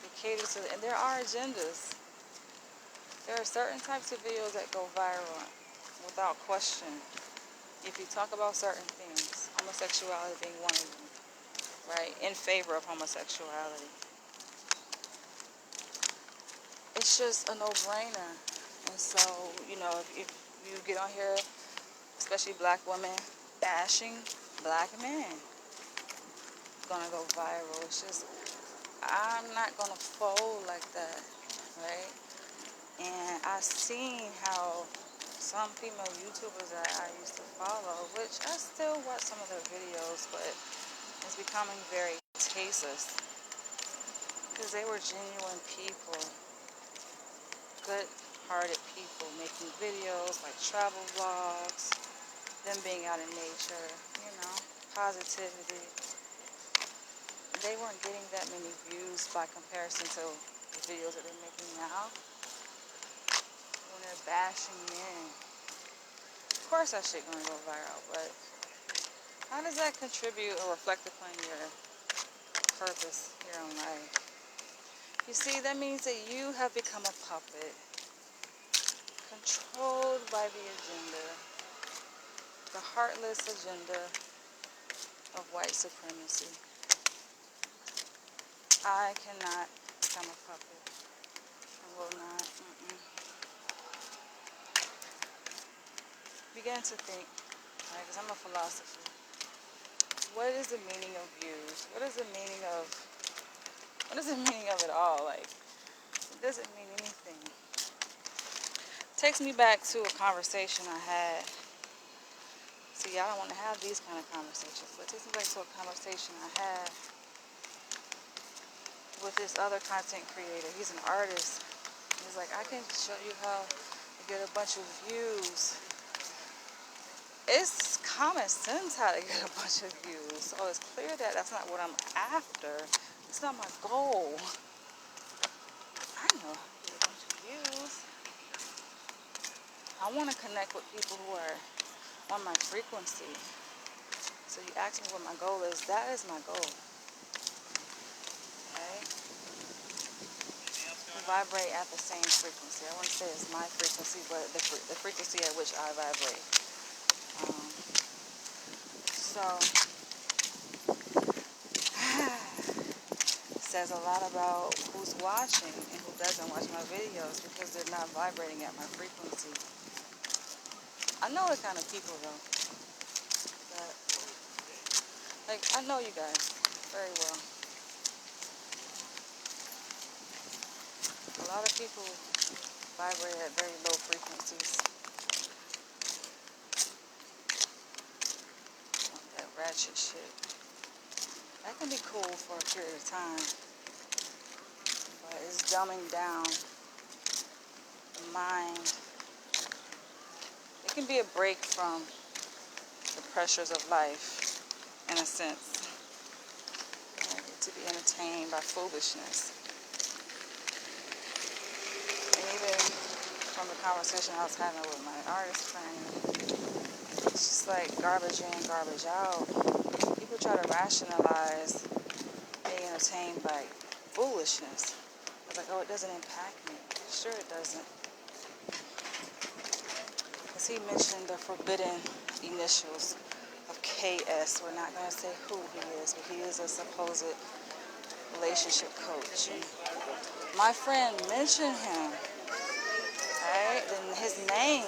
They cater to, and there are agendas. There are certain types of videos that go viral without question. If you talk about certain things, homosexuality being one of them, right? In favor of homosexuality. It's just a no-brainer. And so, if you get on here, especially black women, bashing black men, it's gonna go viral. It's just, I'm not gonna fold like that, right? And I've seen how some female YouTubers that I used to follow, which I still watch some of their videos, but it's becoming very tasteless because they were genuine people, good-hearted people making videos like travel vlogs, them being out in nature, positivity. They weren't getting that many views by comparison to the videos that they're making now when they're bashing men. Of course that shit gonna go viral, but how does that contribute or reflect upon your purpose here on life? You see, that means that you have become a puppet, controlled by the agenda, the heartless agenda of white supremacy. I cannot become a puppet. I will not. Begin to think, right? Because I'm a philosopher. What is the meaning of views? What is the meaning of it all? Like, it doesn't mean anything. It takes me back to a conversation I had. See, I don't want to have these kind of conversations, but it takes me back to a conversation I had with this other content creator. He's an artist. He's like, I can show you how to get a bunch of views. It's common sense how to get a bunch of views. So it's clear that that's not what I'm after. It's not my goal. I know how to get a bunch of views. I want to connect with people who are on my frequency. So you ask me what my goal is. That is my goal. Okay? We vibrate at the same frequency. I wouldn't say it's my frequency, but the frequency at which I vibrate. So, it says a lot about who's watching and who doesn't watch my videos because they're not vibrating at my frequency. I know the kind of people though. But, I know you guys very well. A lot of people vibrate at very low frequencies. That ratchet shit. That can be cool for a period of time. But it's dumbing down the mind. It can be a break from the pressures of life, in a sense. To be entertained by foolishness. And even from the conversation I was having with my artist friend, it's just like garbage in, garbage out. People try to rationalize being entertained by foolishness. It's like, oh, it doesn't impact me. Sure it doesn't. he mentioned the forbidden initials of KS. We're not going to say who he is, but he is a supposed relationship coach. And my friend mentioned him, right? And his name.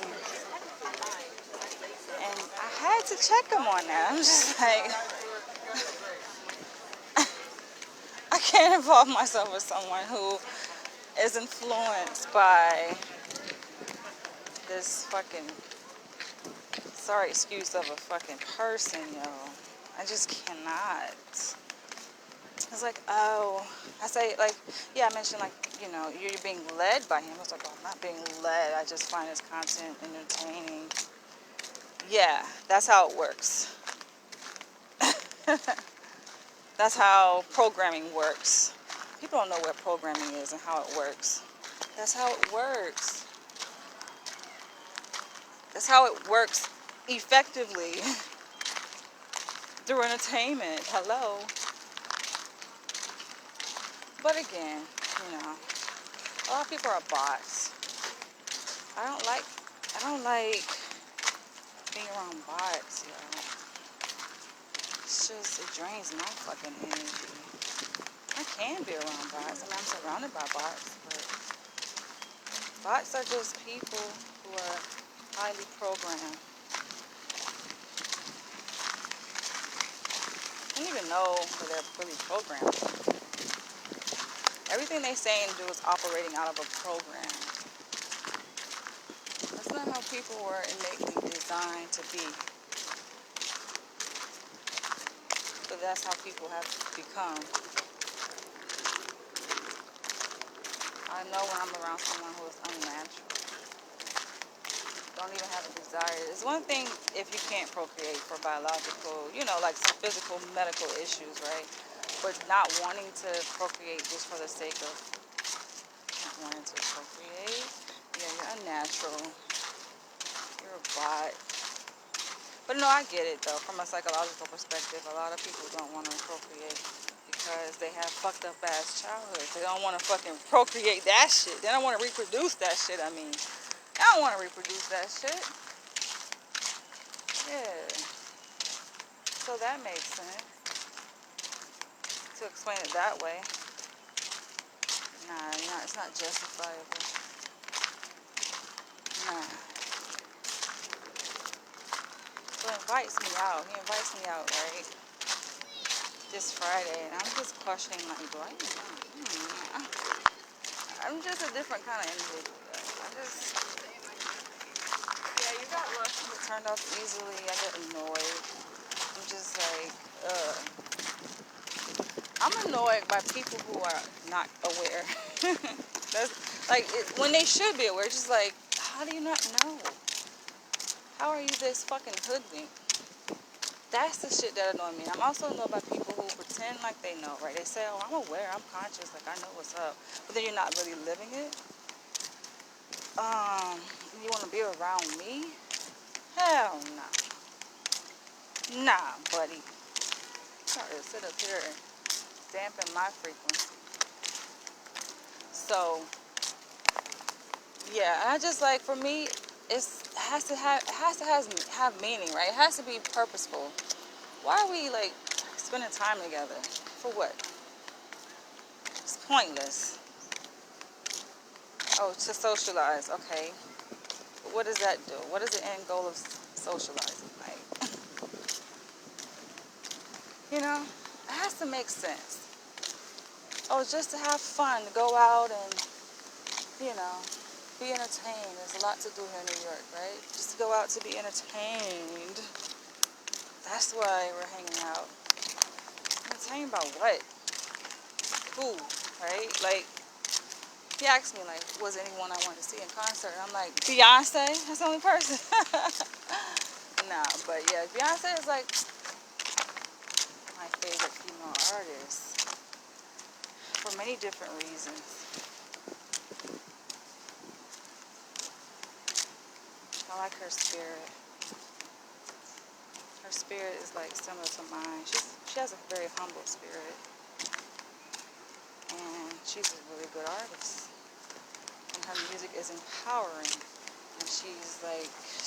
And I had to check him on that. I'm just like, I can't involve myself with someone who is influenced by this fucking, sorry excuse of a fucking person, yo. I just cannot. It's like, oh, I say, like, yeah, I mentioned, like, you know, you're being led by him. I was like, oh, I'm not being led. I just find his content entertaining. Yeah, that's how it works. That's how programming works. People don't know what programming is and how it works. That's how it works. That's how it works effectively through entertainment. Hello. But again, you know, a lot of people are bots. I don't like being around bots, yo. It's just, it drains my fucking energy. I can be around bots. I mean, I'm surrounded by bots, but bots are just people who are highly programmed. I don't even know that they're really programmed. Everything they say and do is operating out of a program. That's not how people were innately designed to be. But that's how people have become. I know when I'm around someone who is unnatural. Don't even have a desire. It's one thing if you can't procreate for biological, you know, like some physical, medical issues, right? But not wanting to procreate just for the sake of not wanting to procreate. Yeah, you're unnatural. You're a bot. But no, I get it though. From a psychological perspective, a lot of people don't want to procreate because they have fucked up ass childhoods. They don't want to fucking procreate that shit. They don't want to reproduce that shit. I mean, I don't want to reproduce that shit. Yeah. So that makes sense. To explain it that way. Nah, it's not justifiable. Nah. So he invites me out, right? This Friday, and I'm just questioning, like, do I even know? I'm just a different kind of individual. Yeah, you got lucky. It turned off easily. I get annoyed. I'm just like, I'm annoyed by people who are not aware. That's like when they should be aware. It's just like, how do you not know? How are you this fucking hoodwink? That's the shit that annoys me. I'm also annoyed by people who pretend like they know, right? They say, oh, I'm aware, I'm conscious, like I know what's up. But then you're not really living it. You want to be around me? Hell no. Nah, buddy. Try to sit up here and dampen my frequency. So, yeah, and I just like, for me, it has to have meaning, right? It has to be purposeful. Why are we like spending time together? For what? It's pointless. Oh, to socialize, okay. But what does that do? What is the end goal of socializing? Like, you know, it has to make sense. Oh, just to have fun, to go out and, you know, be entertained. There's a lot to do here in New York, right? Just to go out to be entertained. That's why we're hanging out. Entertained by what? Who? Right? Like, he asked me, like, was anyone I wanted to see in concert? I'm like, Beyonce? That's the only person. Nah, but yeah, Beyonce is like my favorite female artist for many different reasons. I like her spirit. Her spirit is like similar to mine. She has a very humble spirit, and she's a really good artist. And her music is empowering. And she's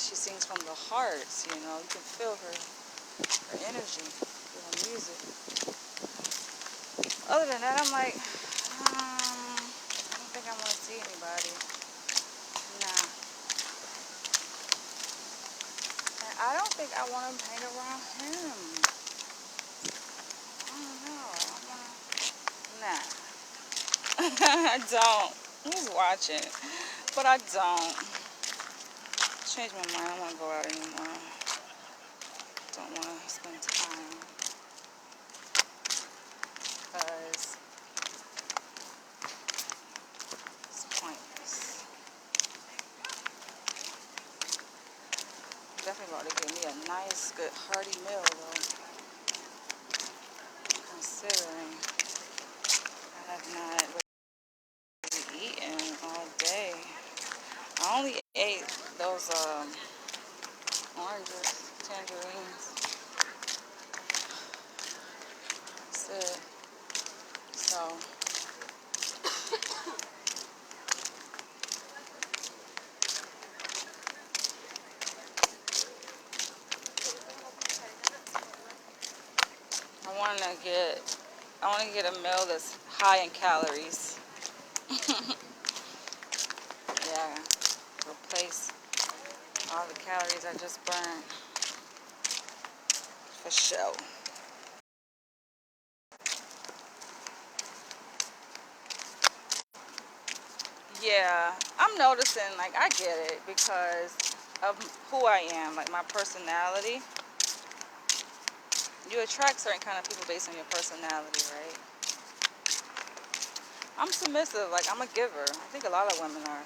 she sings from the heart, you know. You can feel her energy, feel her music. Other than that, I'm like, I don't think I want to see anybody. Nah. And I don't think I want to hang around him. I don't know. Nah. I don't. Who's watching? But I don't. Change my mind. I don't want to go out anymore. Don't want to spend time. Because it's pointless. Definitely about to give me a nice, good, hearty meal, though. Considering I have not really eaten all day. I only ate those oranges, tangerines. That's it. So, I want to get a meal that's high in calories. Yeah, replace all the calories I just burned. For sure. Yeah, I'm noticing, like, I get it because of who I am, like my personality. You attract certain kind of people based on your personality, right? I'm submissive, like I'm a giver. I think a lot of women are.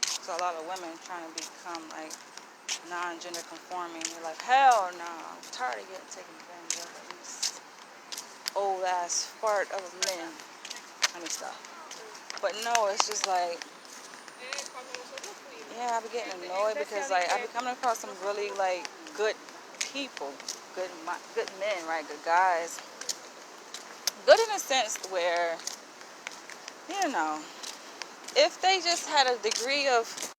So a lot of women trying to become like non-gender conforming. They're like, hell no, I'm tired of getting taken advantage of these old ass fart of men. Let me stop. But no, it's just like, yeah, I be getting annoyed because like I be coming across some really like good people, good men, right? Good guys. Good in a sense where, you know, if they just had a degree of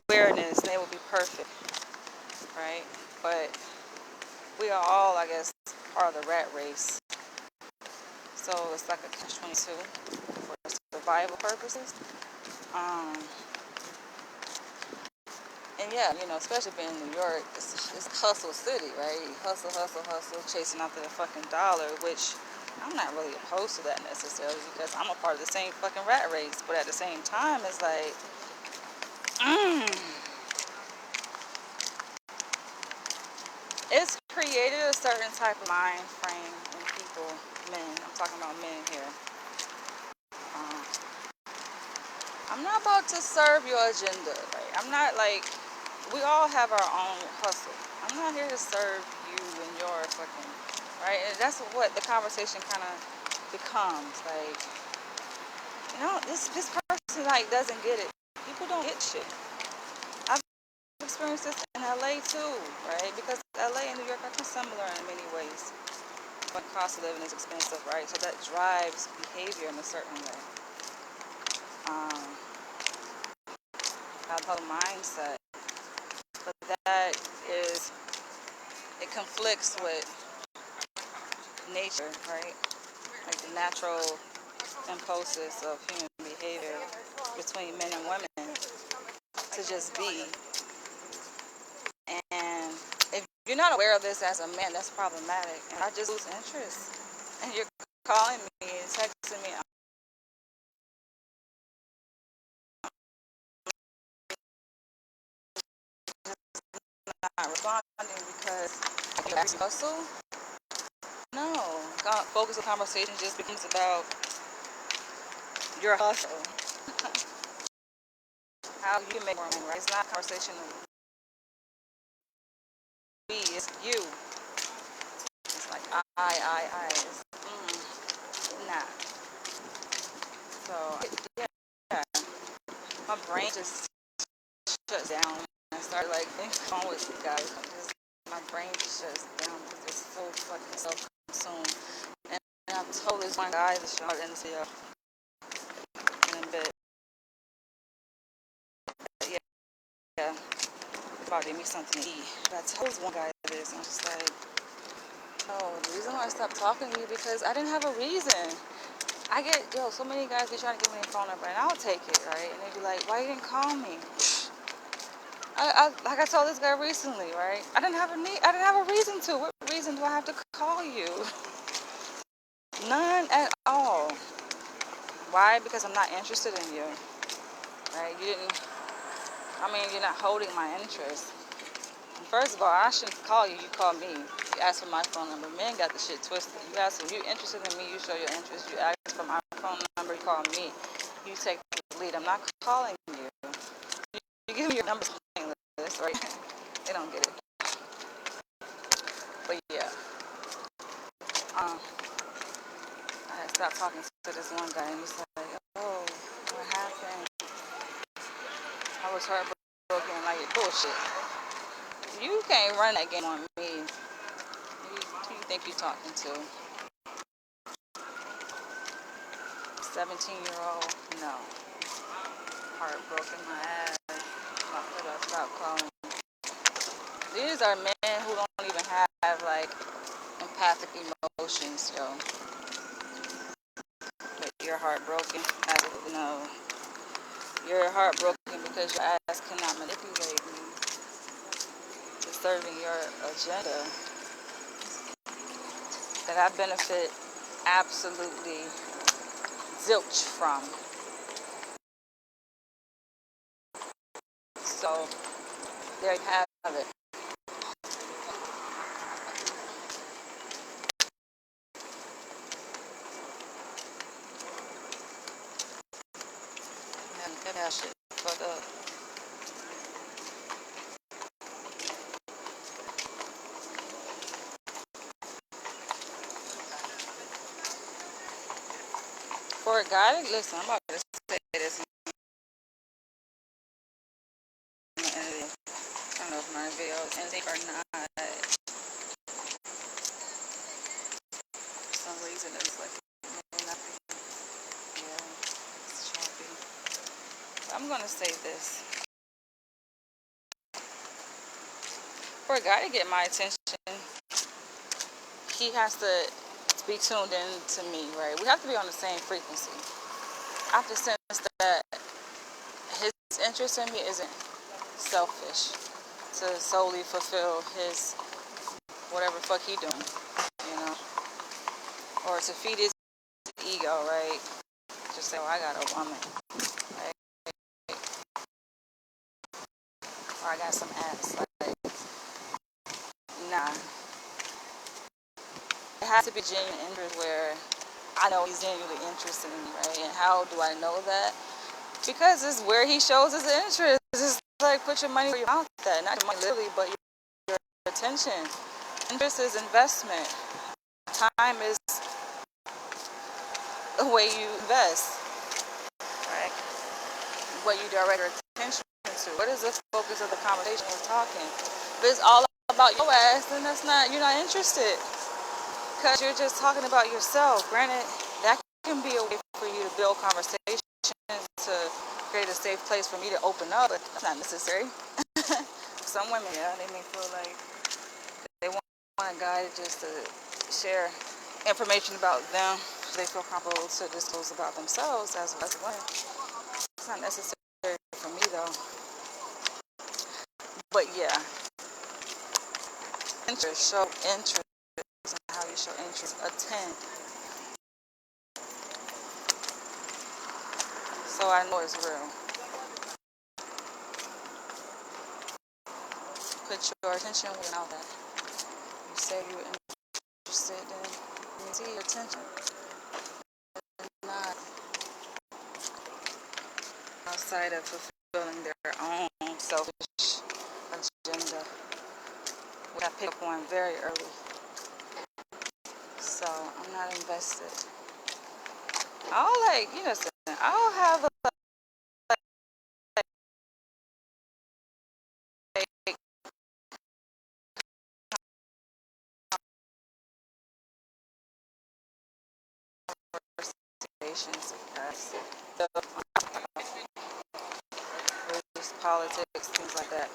awareness, they would be perfect, right? But we are all, I guess, part of the rat race. So it's like a catch-22 for survival purposes. Um, and yeah, you know, especially being in New York, it's hustle city, right? Hustle, hustle, hustle, chasing after the fucking dollar, which I'm not really opposed to that necessarily because I'm a part of the same fucking rat race. But at the same time, it's like, it's created a certain type of mind frame in people, men. I'm talking about men here. Um, I'm not about to serve your agenda. Right? I'm not like, we all have our own hustle. I'm not here to serve you and your fucking, right? And that's what the conversation kind of becomes. Like, you know, this person like doesn't get it. People don't get shit. I've experienced this in LA too, right? Because LA and New York are kind of similar in many ways. But cost of living is expensive, right? So that drives behavior in a certain way. That whole mindset. But that is, it conflicts with nature, right? Like the natural impulses of human behavior between men and women to just be. And if you're not aware of this as a man, that's problematic. And I just lose interest. And you're calling me and texting me. I'm not responding because you hustle. No, focus the conversation just becomes about your hustle. How you make more money, right? It's not a conversation of we, it's you. It's like I. It's, nah. So, yeah, my brain just shuts down. I start like thinking on with you guys. My brain just shuts down because it's so fucking self-consumed. And I've told this one guy to shout into you in a bit. Yeah, yeah. about to give me something to eat. But I told one guy this, and I'm just like, oh, the reason why I stopped talking to you because I didn't have a reason. I get, so many guys be trying to give me their phone number, and I'll take it, right? And they be like, why you didn't call me? Like I told this guy recently, right? I didn't have a reason to. What reason do I have to call you? None at all. Why? Because I'm not interested in you, right? You're not holding my interest. First of all, I shouldn't call you. You call me. You ask for my phone number. Men got the shit twisted. You ask if you're interested in me, you show your interest. You ask for my phone number, you call me. You take the lead. I'm not calling you. You give me your number, right? They don't get it. But yeah, I had stopped talking to this one guy, and he's like, "Oh, what happened? I was heartbroken." Like bullshit. You can't run that game on me. Who you think you're talking to? 17-year-old? No. Heartbroken my ass. Stop calling. These are men who don't even have like empathic emotions, yo. But you're heartbroken. Absolutely no. You're heartbroken because your ass cannot manipulate me to serving your agenda that I benefit absolutely zilch from. So there you have it. And get that shit fucked up. For a guy, listen, I'm about to say this in the end of the, I don't know if my video is ending or not. For some reason, it's like, nothing. Yeah, it's choppy. But I'm gonna say this. For a guy to get my attention, he has to be tuned in to me, right? We have to be on the same frequency. I have to sense that his interest in me isn't selfish to solely fulfill his whatever fuck he doing, you know, or to feed his ego, right? Just say, oh, I got a woman, right? Or I got some ass, like, nah. It has to be genuine interest where I know he's genuinely interested in me, right? And how do I know that? Because it's where he shows his interest. It's like put your money where your mouth at, not your money literally, but your attention. Interest is investment. Time is the way you invest, right? What you direct your attention to. What is the focus of the conversation we're talking? If it's all about your ass, then you're not interested. Because you're just talking about yourself. Granted, that can be a way for you to build conversations, to create a safe place for me to open up, but that's not necessary. Some women, yeah, they may feel like they want a guy just to share information about them. So they feel comfortable to disclose about themselves as a woman. It's not necessary for me though. But yeah, show interest, and how you show interest. Attend. So I know it's real. Put your attention without that. You say you're interested in, you see your attention. Not outside of fulfilling their own selfish agenda, which I pick up on very early. So I'm not invested. I'll have a like, conversations, politics, things like that.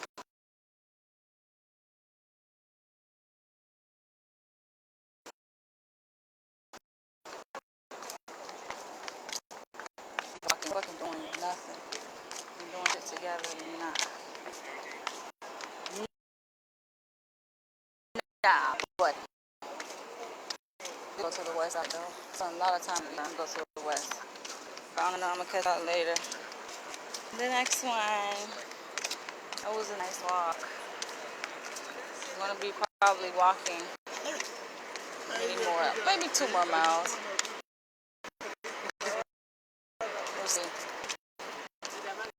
fucking doing nothing. We're doing it together. Nah. Nah. But go to the west side though. So a lot of times I'm go to the west. I don't know. I'm gonna catch out later. The next one. That was a nice walk. I'm gonna be probably walking maybe 2 more miles.